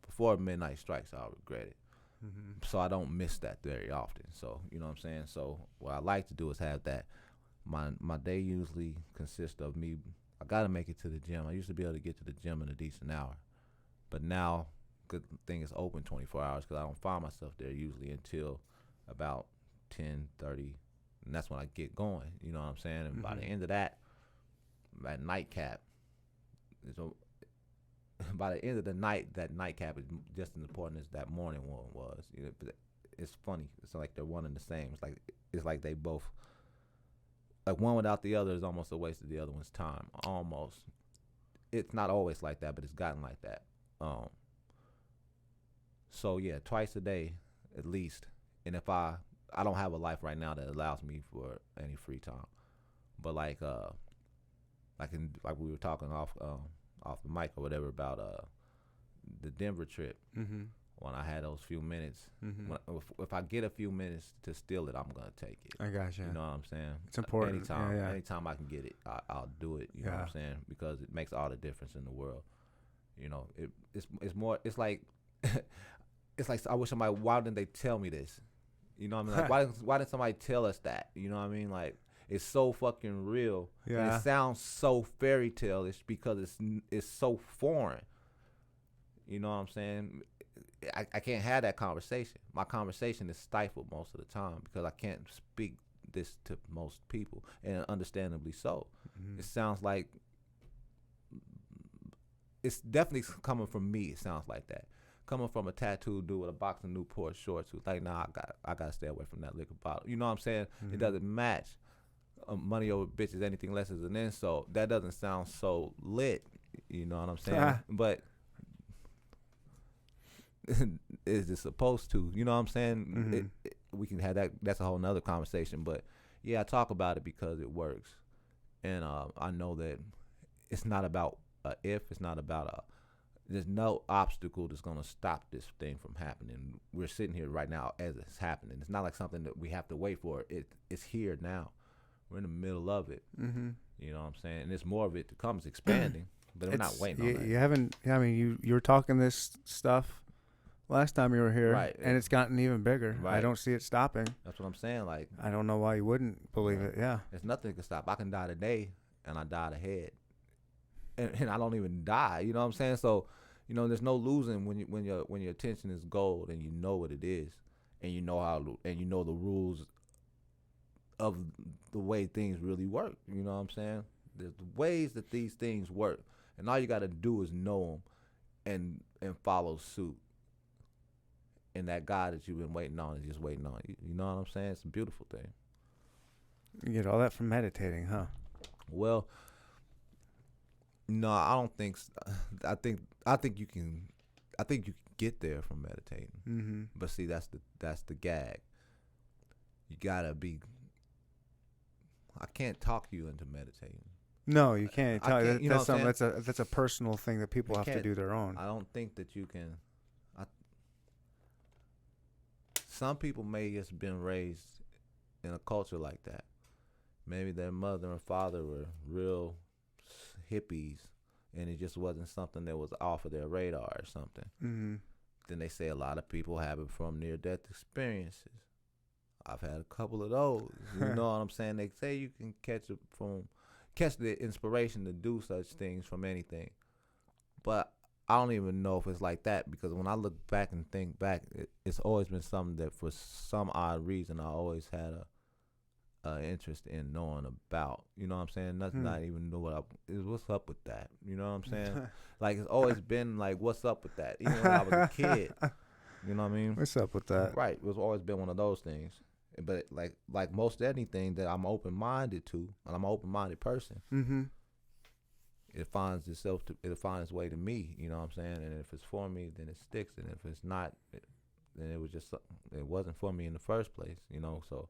before midnight strikes, I'll regret it. Mm-hmm. So I don't miss that very often. So, you know what I'm saying? So what I like to do is have that. My day usually consists of me. I got to make it to the gym. I used to be able to get to the gym in a decent hour. But now, good thing is open 24 hours because I don't find myself there usually until about 10:30, and that's when I get going. You know what I'm saying? And by the end of that nightcap, by the end of the night, that nightcap is just as important as that morning one was. You know, but it's funny. It's like they're one and the same. It's like they both, like one without the other is almost a waste of the other one's time. Almost. It's not always like that, but it's gotten like that. So yeah, twice a day at least. And if I don't have a life right now that allows me for any free time, but like we were talking off the mic or whatever about the Denver trip. Mm-hmm. When I had those few minutes, if I get a few minutes to steal it, I'm gonna take it. I got you. You know what I'm saying? It's important. Anytime I can get it, I'll do it. You know what I'm saying? Because it makes all the difference in the world. You know, it's more. It's like it's like I wish somebody. Why didn't they tell me this? You know what I mean? Like why didn't somebody tell us that? You know what I mean? Like it's so fucking real. Yeah. And it sounds so fairy tale-ish because it's so foreign. You know what I'm saying? I can't have that conversation. My conversation is stifled most of the time because I can't speak this to most people, and understandably so. Mm-hmm. It sounds like it's definitely coming from me. It sounds like that. Coming from a tattooed dude with a box of Newport shorts who's like, nah, I gotta stay away from that liquor bottle. You know what I'm saying? Mm-hmm. It doesn't match. Money over bitches, anything less is an insult. That doesn't sound so lit. You know what I'm saying? But is it supposed to? You know what I'm saying? Mm-hmm. We can have that. That's a whole nother conversation. But Yeah, I talk about it because it works, and I know that it's not about if. It's not about a. There's no obstacle that's gonna stop this thing from happening. We're sitting here right now as it's happening. It's not like something that we have to wait for. It's here now. We're in the middle of it. Mm-hmm. You know what I'm saying? And there's more of it to come. It's expanding, but we're not waiting on that. You haven't. I mean, you were talking this stuff last time you were here, Right. and it's gotten even bigger. I Right. don't see it stopping. That's what I'm saying. Like, I don't know why you wouldn't believe it. Yeah. there's nothing that can stop. I can die today, and I died ahead, and I don't even die. You know what I'm saying? So, there's no losing when your attention is gold and you know what it is, and you know the rules of the way things really work. You know what I'm saying? There's ways that these things work, and all you got to do is know them and follow suit. And that God that you've been waiting on is just waiting on you. You know what I'm saying? It's a beautiful thing. You get all that from meditating, huh? Well, no, I don't think. I think you can. I think you can get there from meditating. Mm-hmm. But see, that's the gag. You gotta be. I can't talk you into meditating. No, you can't. I can't, you know what I'm That's a personal thing that people You have to can't- do their own. I don't think that you can. Some people may just been raised in a culture like that. Maybe their mother and father were real hippies, and it just wasn't something that was off of their radar or something. Mm-hmm. Then they say a lot of people have it from near-death experiences. I've had a couple of those. You know what I'm saying? They say you can catch the inspiration to do such things from anything. But I don't even know if it's like that, because when I look back and think back, it's always been something that for some odd reason I always had a interest in knowing about. You know what I'm saying? Nothing I even know what's up with that. You know what I'm saying? Like, it's always been like, what's up with that? Even when I was a kid. You know what I mean? What's up with that? Right. It's always been one of those things. But like most anything that I'm open-minded to, and I'm an open-minded person, Mm-hmm. it finds its way to me. You know what I'm saying? And if it's for me, then it sticks. And if it's not, then it wasn't for me in the first place. So.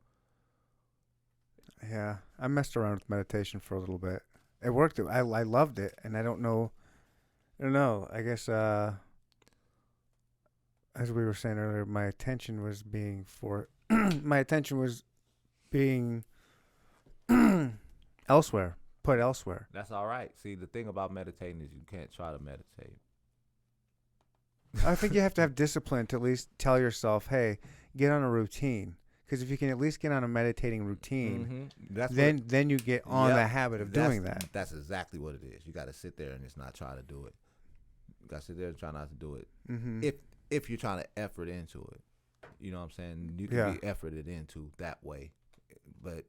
Yeah, I messed around with meditation for a little bit. It worked. I loved it, and I don't know. I guess as we were saying earlier, my attention was being elsewhere, put elsewhere. That's all right. See, the thing about meditating is you can't try to meditate. I think you have to have discipline to at least tell yourself, "Hey, get on a routine." Because if you can at least get on a meditating routine, then you get on the habit of doing that. That's exactly what it is. You got to sit there and just not try to do it. You got to sit there and try not to do it. Mm-hmm. If you're trying to effort into it, you know what I'm saying? You can be efforted into that way, but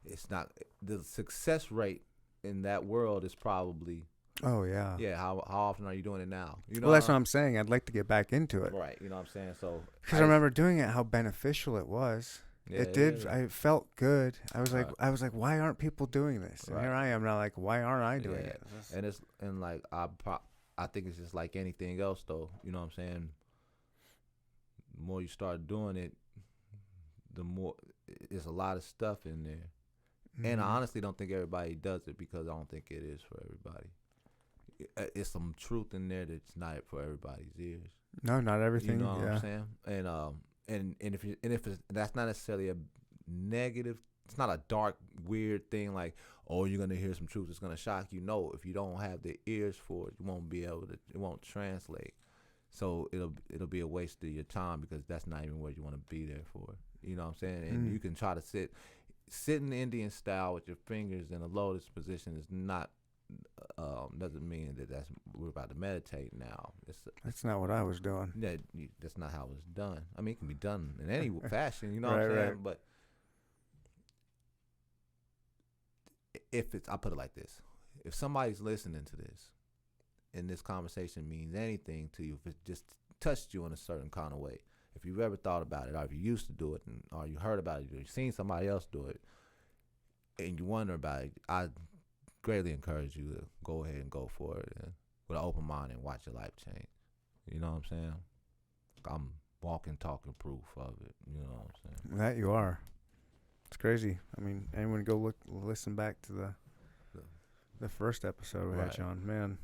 it's not. The success rate in that world is probably. Oh yeah. Yeah. How often are you doing it now? Well, that's what I'm saying. I'd like to get back into it. Right. You know what I'm saying? So. Because I remember doing it, how beneficial it was. Yeah, it did. Yeah. I felt good. I was like, why aren't people doing this? And here I am now, like, why aren't I doing it? And I think it's just like anything else, though. You know what I'm saying? The more you start doing it, the more there's a lot of stuff in there. Mm-hmm. And I honestly don't think everybody does it, because I don't think it is for everybody. It's some truth in there that's not for everybody's ears. No, not everything. You know what I'm saying? And if that's not necessarily a negative, it's not a dark, weird thing like, oh, you're gonna hear some truth that's gonna shock you. No, if you don't have the ears for it, you won't be able to. It won't translate. So it'll be a waste of your time, because that's not even what you want to be there for. You know what I'm saying? And you can try to sit in the Indian style with your fingers in a lotus position is not. Doesn't mean that we're about to meditate now. That's not what I was doing. That's not how it's done. I mean, it can be done in any fashion, you know what I'm saying? Right. But I'll put it like this: if somebody's listening to this, and this conversation means anything to you, if it just touched you in a certain kind of way, if you've ever thought about it, or if you used to do it, or you heard about it, or you've seen somebody else do it, and you wonder about it, I greatly encourage you to go ahead and go for it, and with an open mind, and watch your life change. You know what I'm saying? I'm walking, talking proof of it. You know what I'm saying? That you are. It's crazy. I mean, anyone go listen back to the first episode we had Right. you on, man.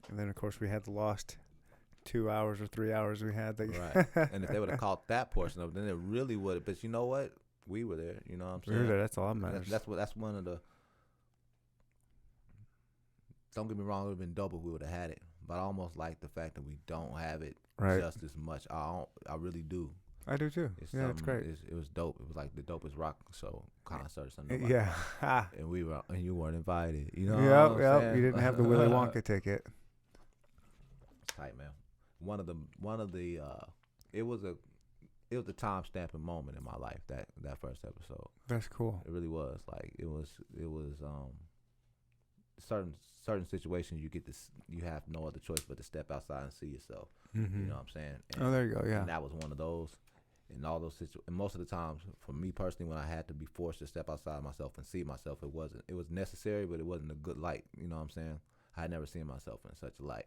And then of course we had the lost 2 hours or 3 hours we had. That Right. And if they would have caught that portion of it, then it really would have. But you know what? We were there. You know what I'm we saying? were there. That's all that matters. That's one of the. Don't get me wrong. It would have been dope if we would have had it. But I almost like the fact that we don't have it Right. just as much. I really do. I do too. Yeah, it's great. It was dope. It was like the dopest rock show concert or something. Yeah. And you weren't invited. You know. Yep. what I'm Yep. saying? You didn't have the Willy Wonka ticket. Tight, man. One of the it was a time stamping moment in my life, that first episode. That's cool. It really was. Like it was certain situations you have no other choice but to step outside and see yourself. Mm-hmm. You know what I'm saying? Oh, there you go. Yeah. And that was one of those. In all those and most of the times, for me personally, when I had to be forced to step outside myself and see myself, it was necessary, but it wasn't a good light. You know what I'm saying? I had never seen myself in such a light.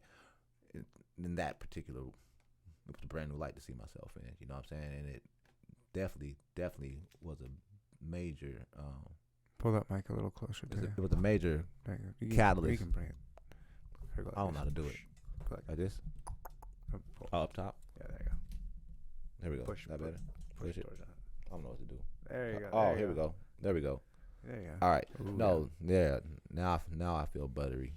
In that particular, it was a brand new light to see myself in. You know what I'm saying? And it definitely was a major. Pull that mic a little closer to you. It was a major There you go. catalyst. You can bring it. Here, go like I don't this. know how to do it. Go like Like this? pull. Oh, up top? Yeah, there you go. There we go. Push- Is that push- better? Push Push it. towards that. I don't know what to do. There you go. Oh, there you here we go. There we go. There you go. All right. Ooh, No, yeah. Now I feel buttery.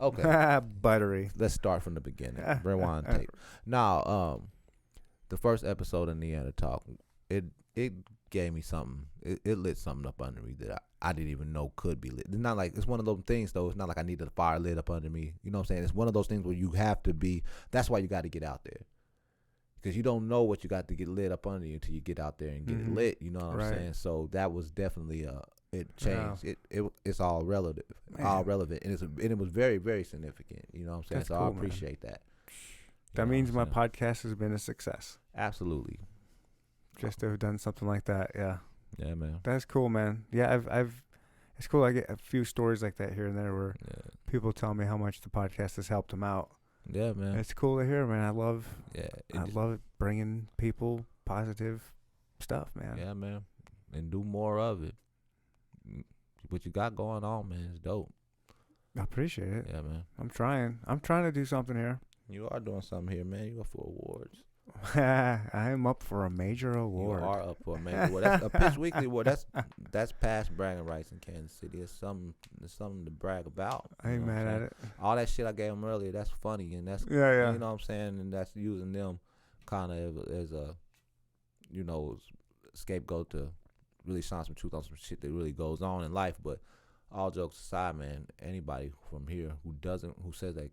Okay. Buttery. Let's start from the beginning. Rewind tape. Now, the first episode of Neanderthal Talk, it gave me something. It lit something up under me that I didn't even know could be lit. It's not like, it's one of those things though. It's not like I needed a fire lit up under me. You know what I'm saying? It's one of those things where you have to be. That's why you got to get out there, because you don't know what you got to get lit up under you until you get out there and get it lit. You know what I'm Right. saying? So that was definitely it changed. Yeah. It's all relative, all relevant, and it was very, very significant. You know what I'm saying? That's So cool, I man. appreciate that. That You know means my what I'm saying? podcast has been a success. Absolutely. Just to have done something like that. Yeah. Yeah, man. That's cool, man. Yeah, it's cool. I get a few stories like that here and there where Yeah, people tell me how much the podcast has helped them out. yeah, man. It's cool to hear, man. I love Yeah, bringing people positive stuff, man. yeah, man. And do more of it. What you got going on, man, is dope. I appreciate it. Yeah, man. I'm trying to do something here. You are doing something here, man. You up for awards. I am up for a major award. You are up for a major award. That's a Pitch Weekly award. That's past bragging rights in Kansas City. It's something to brag about. I ain't mad at it. All that shit I gave them earlier, that's funny, and that's Yeah. you know what I'm saying, and that's using them kind of as a scapegoat to really shine some truth on some shit that really goes on in life. But all jokes aside, man, anybody from here who says that,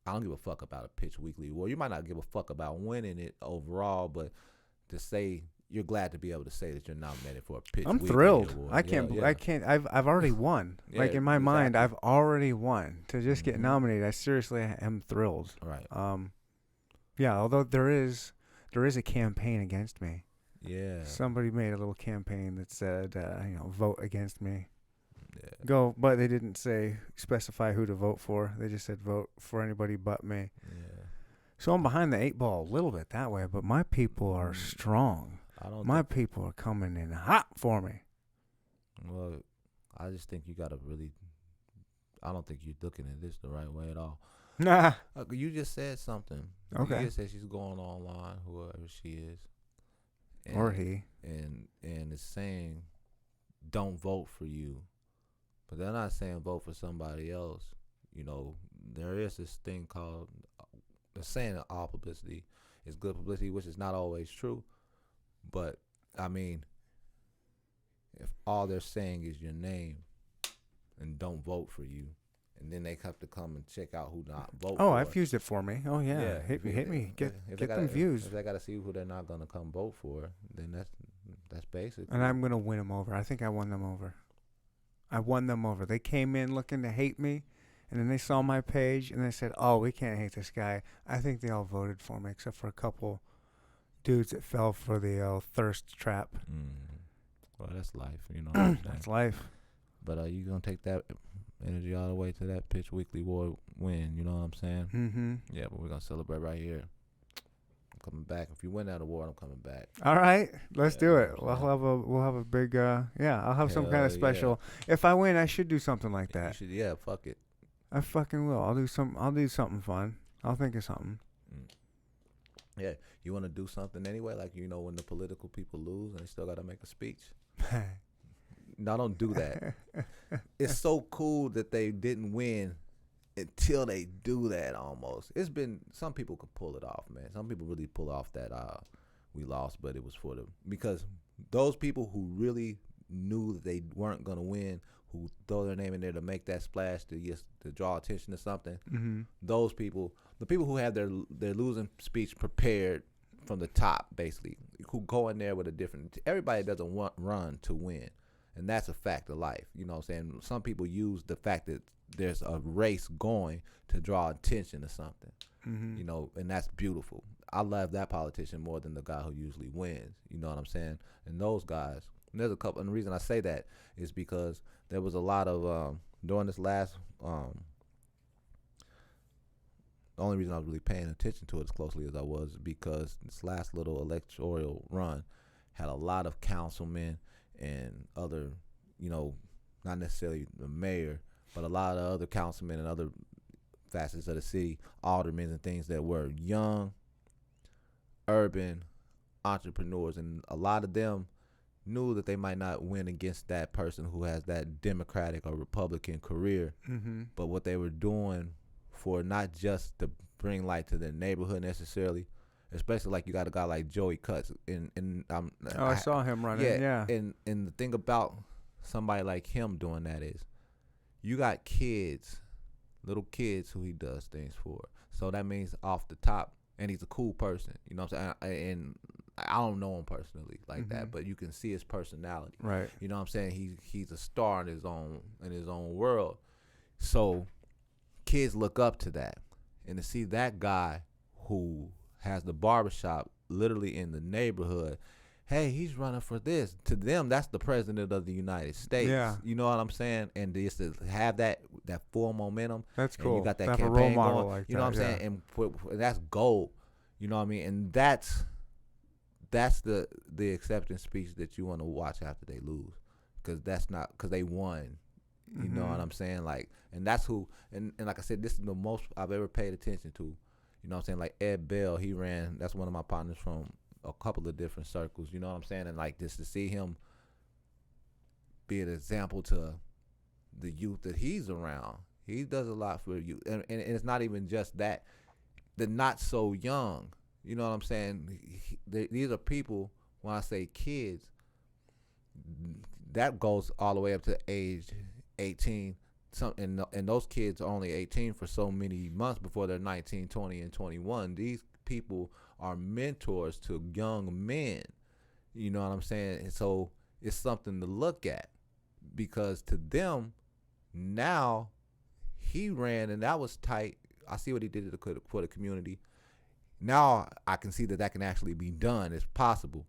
I don't give a fuck about a Pitch Weekly award. You might not give a fuck about winning it overall, but to say you're glad to be able to say that you're nominated for a Pitch I'm Weekly thrilled. award. I can't. Yeah. I can't. I've already won. Yeah, like in my mind, exactly. I've already won. To just get Mhm. nominated, I seriously am thrilled. Right. Yeah. Although there is a campaign against me. Yeah. Somebody made a little campaign that said, vote against me. Yeah. But they didn't specify who to vote for. They just said vote for anybody but me. Yeah. So I'm behind the 8 ball a little bit that way, but my people are strong. I don't. My people are coming in hot for me. Well, I just think you gotta really. I don't think you're looking at this the right way at all. Nah. You just said something. Okay. You just said she's going online, whoever she is. Or he. And it's saying, don't vote for you. But they're not saying vote for somebody else. You know, there is this thing called, they're saying that all publicity is good publicity, which is not always true. But, I mean, if all they're saying is your name and don't vote for you, and then they have to come and check out who not vote for. Oh, I've used it for me. Oh, yeah. Hit me. Get them views. If they got to see who they're not going to come vote for, then that's basic. And I'm going to win them over. I think I won them over. They came in looking to hate me, and then they saw my page, and they said, oh, we can't hate this guy. I think they all voted for me, except for a couple dudes that fell for the thirst trap. Well, that's life, you know what I'm saying? That's life. But you going to take that energy all the way to that Pitch Weekly award win, you know what I'm saying? Mm-hmm. Yeah, but we're going to celebrate right here. coming back. If you win that award, I'm coming back. All right, let's Yeah, do you know it. what I'm We'll have a big I'll have some kind Hell of yeah. special. If I win, I should do something like You that. should, yeah, fuck it. I fucking will. I'll do something fun. I'll think of something. Yeah, you want to do something anyway, like when the political people lose and they still got to make a speech. No, don't do that. It's so cool that they didn't win until they do that. Almost, it's been some people could pull it off, man. Some people really pull off that we lost, but it was for them because those people who really knew that they weren't gonna win, who throw their name in there to make that splash to draw attention to something. Mm-hmm. Those people, the people who have their losing speech prepared from the top, basically, who go in there with a different. Everybody doesn't run to win, and that's a fact of life. You know what I'm saying? Some people use the fact that there's a race going to draw attention to something. Mm-hmm. And that's beautiful. I love that politician more than the guy who usually wins. You know what I'm saying? And those guys. And there's a couple. And the reason I say that is because there was a lot of during this last. The only reason I was really paying attention to it as closely as I was because this last little electoral run had a lot of councilmen and other, not necessarily the mayor, but a lot of other councilmen and other facets of the city, aldermen and things that were young, urban entrepreneurs, and a lot of them knew that they might not win against that person who has that Democratic or Republican career, but what they were doing for not just to bring light to their neighborhood necessarily, especially like you got a guy like Joey Cutts, I saw him running. Yeah. And the thing about somebody like him doing that is, you got kids, little kids who he does things for. So that means off the top, and he's a cool person. You know what I'm saying? And I don't know him personally like that, but you can see his personality. Right. You know what I'm saying? He's a star in his own world. So kids look up to that, and to see that guy who has the barbershop literally in the neighborhood, hey, he's running for this. To them, that's the president of the United States. Yeah. You know what I'm saying? And just to have that full momentum. That's cool. And you got that have a campaign role model going. like You know that, what I'm saying? And that's gold. You know what I mean? And that's the acceptance speech that you want to watch after they lose, because they won. You know what I'm saying? Like, and that's who, and like I said, this is the most I've ever paid attention to. You know what I'm saying? Like Ed Bell, he ran. That's one of my partners from a couple of different circles. You know what I'm saying? And like just to see him be an example to the youth that he's around, he does a lot for you. And it's not even just that. The not so young. You know what I'm saying? These are people. When I say kids, that goes all the way up to age 18. And those kids are only 18 for so many months before they're 19, 20, and 21. These people are mentors to young men. You know what I'm saying? And so it's something to look at, because to them, now he ran and that was tight. I see what he did for the community. Now I can see that can actually be done. It's possible.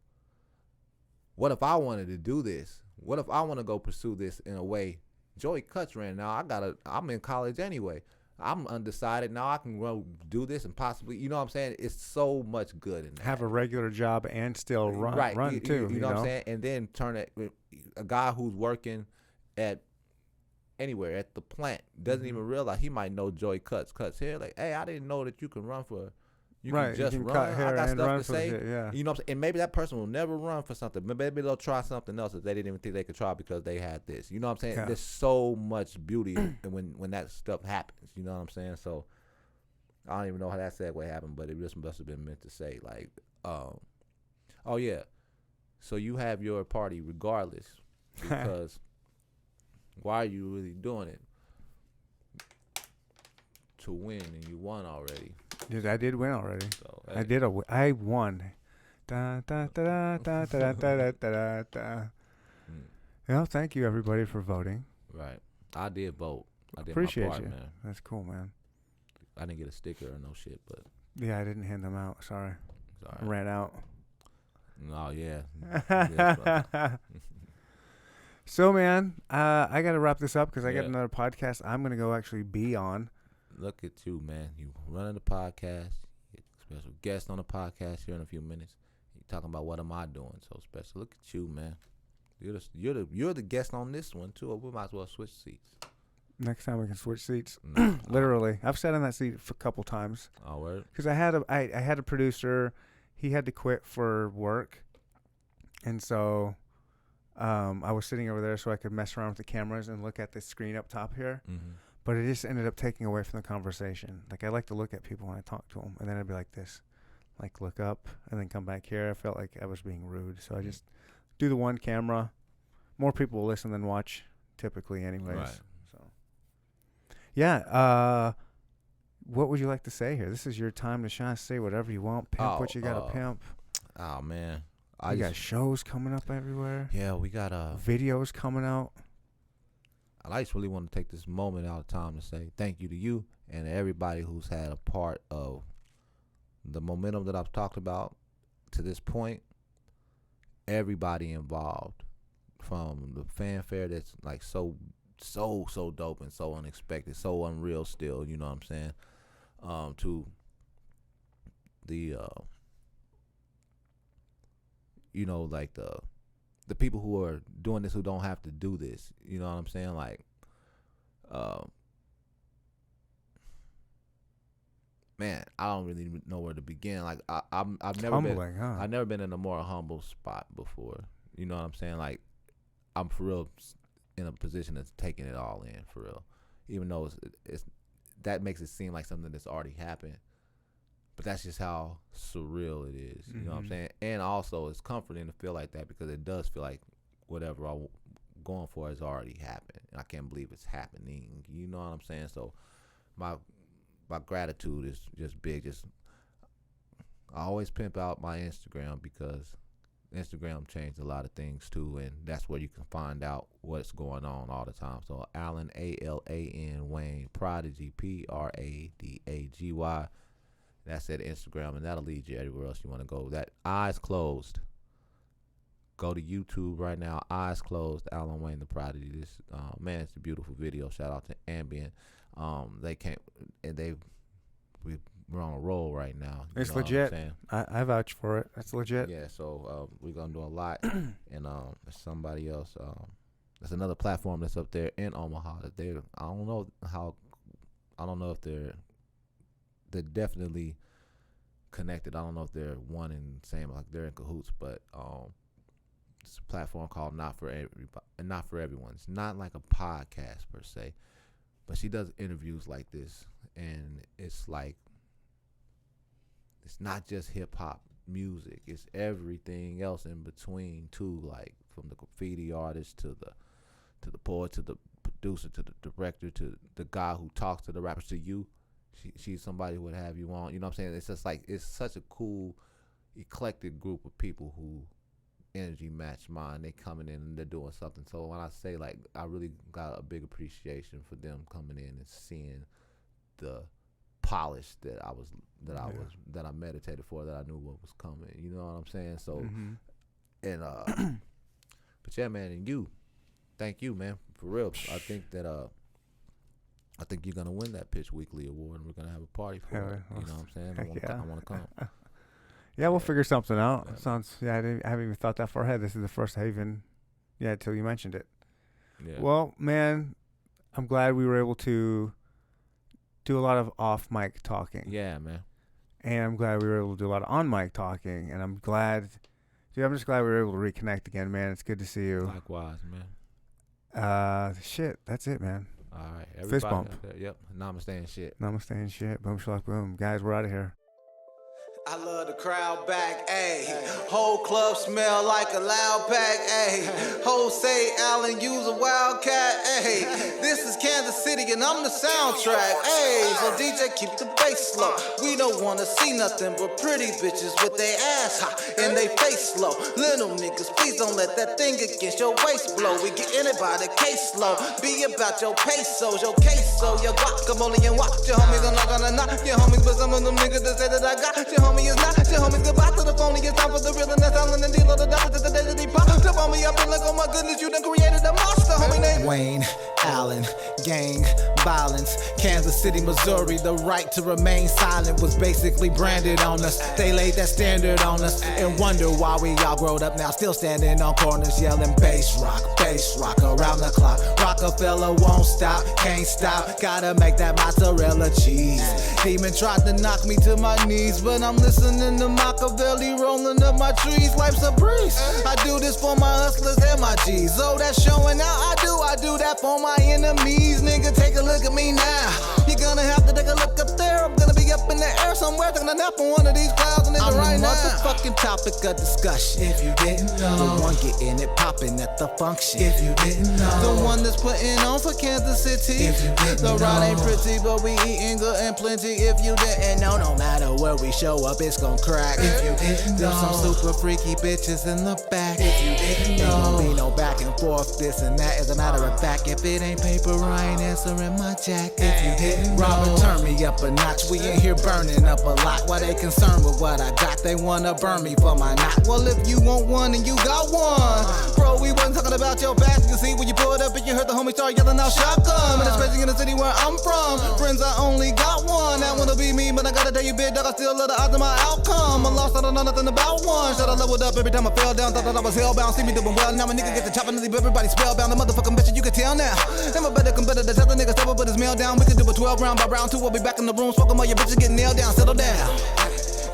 What if I wanted to do this? What if I want to go pursue this in a way? Joey Cutts ran. Now I'm in college anyway. I'm undecided. Now I can go do this and possibly, you know what I'm saying? It's so much good in that. Have a regular job and still run too. You know what I'm saying? And then turn it, a guy who's working at anywhere, at the plant, doesn't even realize, he might know Joey Cutts here. Like, hey, I didn't know that you can run for, can just run. I got stuff to say. Shit, yeah. You know what I'm saying? And maybe that person will never run for something. Maybe they'll try something else that they didn't even think they could try because they had this. You know what I'm saying? Yeah. There's so much beauty when that stuff happens. You know what I'm saying? So I don't even know how that segue happened, but it just must have been meant to say, like, oh yeah. So you have your party regardless, because why are you really doing it? To win, and you won already. Dude, I did win already. So, I won. Da, da, da, da, da, da, da, da, da. Well, thank you everybody for voting. Right. I did vote. I did Appreciate my part, you. man. That's cool, man. I didn't get a sticker or no shit, but Yeah, I didn't hand them out. Sorry. I ran out. No, yeah. So, man, I got to wrap this up because I got Yeah. another podcast I'm going to go actually be on. Look at you, man. You running the podcast. You special guest on the podcast here in a few minutes. You're talking about what am I doing so special? Look at you, man. You're the guest on this one too. We might as well switch seats. Next time we can switch seats. No. Literally, I've sat in that seat a couple times. Oh, word. Because I had a producer. He had to quit for work, and so I was sitting over there so I could mess around with the cameras and look at the screen up top here. Mm-hmm. But it just ended up taking away from the conversation. Like, I like to look at people when I talk to them, and then I'd be like this, like look up and then come back here. I felt like I was being rude, so I just do the one camera. More people will listen than watch, typically, anyways. Right. So, yeah. What would you like to say here? This is your time to shine. Say whatever you want. Pimp what you got to pimp. Oh, man. We got shows coming up everywhere. Yeah, we got videos coming out. I just really want to take this moment out of time to say thank you to you and everybody who's had a part of the momentum that I've talked about to this point. Everybody involved, from the fanfare that's like so dope and so unexpected, so unreal still, you know what I'm saying? To the like the people who are doing this who don't have to do this, you know what I'm saying? Like, man, I don't really know where to begin. Like, I've never been in a more humble spot before. You know what I'm saying? Like, I'm for real in a position that's taking it all in, for real. Even though it's that makes it seem like something that's already happened. But that's just how surreal it is. You know what I'm saying? And also, it's comforting to feel like that, because it does feel like whatever I'm going for has already happened. And I can't believe it's happening. You know what I'm saying? So my gratitude is just big. I always pimp out my Instagram, because Instagram changed a lot of things too, and that's where you can find out what's going on all the time. So Alan, ALAN, Wayne, Pradagy, PRADAGY. That's at Instagram, and that'll lead you everywhere else you want to go. That Eyes Closed. Go to YouTube right now. Eyes Closed. Alan Wayne, the Prodigy. This man, it's a beautiful video. Shout out to Ambient. They came and we're on a roll right now. It's legit. I vouch for it. That's legit. Yeah. So we're gonna do a lot, and there's somebody else. There's another platform that's up there in Omaha that I don't know if they're definitely connected. I don't know if they're one and same, like they're in cahoots, but it's a platform called Not For Everyone. It's not like a podcast per se, but she does interviews like this, and it's like, it's not just hip hop music, it's everything else in between too, like from the graffiti artist to the poet, to the producer, to the director, to the guy who talks to the rappers, to you. She's somebody who would have you on. You know what I'm saying? It's just like, it's such a cool, eclectic group of people who energy match mine. They coming in and they're doing something. So when I say, like, I really got a big appreciation for them coming in and seeing the polish that I meditated for, that I knew what was coming. You know what I'm saying? So, and but yeah, man, and thank you, man, for real. I think that I think you're gonna win that Pitch Weekly award, and we're gonna have a party for it. You know what I'm saying? I want to come. Yeah, we'll figure something out. Yeah. Sounds. Yeah, I haven't even thought that far ahead. This is the first I even. Yeah, till you mentioned it. Yeah. Well, man, I'm glad we were able to do a lot of off mic talking. Yeah, man. And I'm glad we were able to do a lot of on mic talking. And I'm just glad we were able to reconnect again, man. It's good to see you. Likewise, man. Shit, that's it, man. All right, everybody. Fist bump. Yep. Namaste and shit. Namaste and shit. Boom, shalak, boom. Guys, we're out of here. I love the crowd back, ayy. Whole club smell like a loud pack, ayy. Ho say Allen use a wildcat, ayy. This is Kansas City and I'm the soundtrack, ayy. So DJ keep the bass low. We don't wanna see nothing but pretty bitches with their ass hot and they face low. Little niggas, please don't let that thing against your waist blow. We getting it by the case low. Be about your pesos, your queso, your guacamole and watch. Your homies are not gonna knock your homies, but some of them niggas that say that I got your homie is not. Your homies goodbye to the phony. It's time for the real and that's all in the deal of the dollars. It's the day that he pop. Tip on me up and like, oh my goodness, you done created a monster. Homie named Wayne Allen, gang violence. Kansas City, Missouri, the right to remain silent was basically branded on us. They laid that standard on us and wonder why we all growed up now, still standing on corners yelling bass rock around the clock. Rockefeller won't stop, can't stop, gotta make that mozzarella cheese. Demon tried to knock me to my knees, but I'm listening to Machiavelli rolling up my trees. Life's a breeze. I do this for my hustlers and my G's. Oh, that's showing out. I do that for my enemies. Nigga, take a look at me now. You're gonna have to take a look up there. I'm gonna be up in the air somewhere, taking a nap on one of these clouds, and it's right now. Motherfucking topic of discussion. If you didn't know, the one getting it popping at the function. If you didn't know, the one that's putting on for Kansas City. If you didn't know, the ride ain't pretty, but we eating good and plenty. If you didn't know, no matter where we show up, it's gon' crack. If you didn't know, there's some super freaky bitches in the back. If you didn't know, ain't gon' be no back and forth, this and that. As a matter of fact, if it ain't paper, I ain't answering my jack. If you didn't know, Robert, turn me up a notch. We in here burning up a lot. Why they concerned with what I got? They wanna burn me for my knot. Well, if you want one and you got one, bro, we wasn't talking about your back. You see when you pulled up and you heard the homie start yelling out shotgun. And it's crazy in the city where I'm from. Friends, I only got one. That wanna be me, but I gotta tell you, big dog, I still love the odds of my outcome. I lost, I don't know nothing about one. Should I leveled up every time I fell down? Thought that I was hellbound. See me doing well. Now my nigga get the chopping and leave everybody spellbound. The motherfucking bitch, you can tell now. Am a better competitor. Tell the nigga step up, put his mail down. We can do a 12 round by round 2. We'll be back in the room. Smoke 'em all your bitches getting nailed down. Settle down.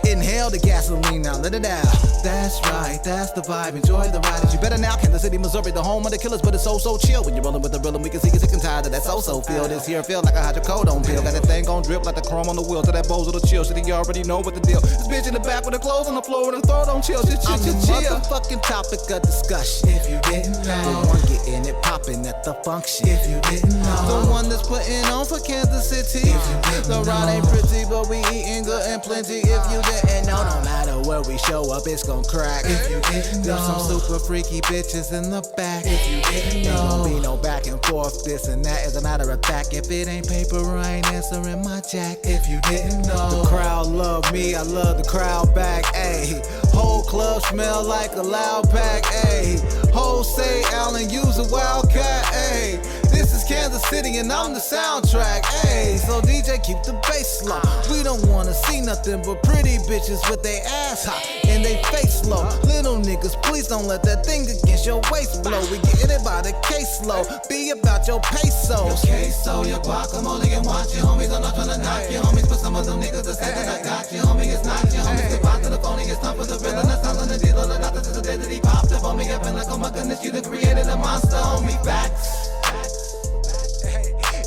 Inhale the gasoline, now let it out. That's right, that's the vibe. Enjoy the ride. You better now, Kansas City, Missouri, the home of the killers, but it's so chill. When you're rolling with the real, and we can see you sick and tired of that so feel. This here feel like a hydrocodone pill. Got that thing gon' drip like the chrome on the wheel. To that bozo to chill. Shit, you already know what the deal. This bitch in the back with her clothes on the floor with her throat on chill. Shit, I'm the motherfucking topic of discussion. If you didn't know, the one getting it popping at the function. If you didn't know, the one that's putting on for Kansas City. If you didn't know, the ride ain't pretty, but we eating good and plenty. If you didn't know, no matter where we show up, it's gon' crack. If you didn't know, there's some super freaky bitches in the back. If you didn't know, ain't gon' be no back and forth, this and that. As a matter of fact, if it ain't paper, I ain't answering my jack. If you didn't know, the crowd love me, I love the crowd back. Ayy, whole club smell like a loud pack. Ayy, whole say Allen use a wildcat. Ayy, this is Kansas City and I'm the soundtrack. Ayy, so DJ keep the bass low. We don't wanna see nothing but pretty bitches with they ass hot and they face low. Little niggas, please don't let that thing against your waist blow. We getting it by the case low. Be about your pesos. Your queso, your guacamole, and watch your homies. I'm not tryna knock your homies, but some of them niggas that say that I got you, homie. It's not your homies. Get back to the phony. It's time for the real and the sound of the deal. The doctor since the day that he popped up on me. I've been like, oh my goodness, you done created a monster on me. Facts.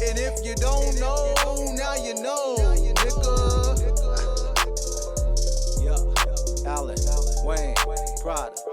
And if you don't know, now you know, nigga. Yeah, Allen, Wayne, Prada.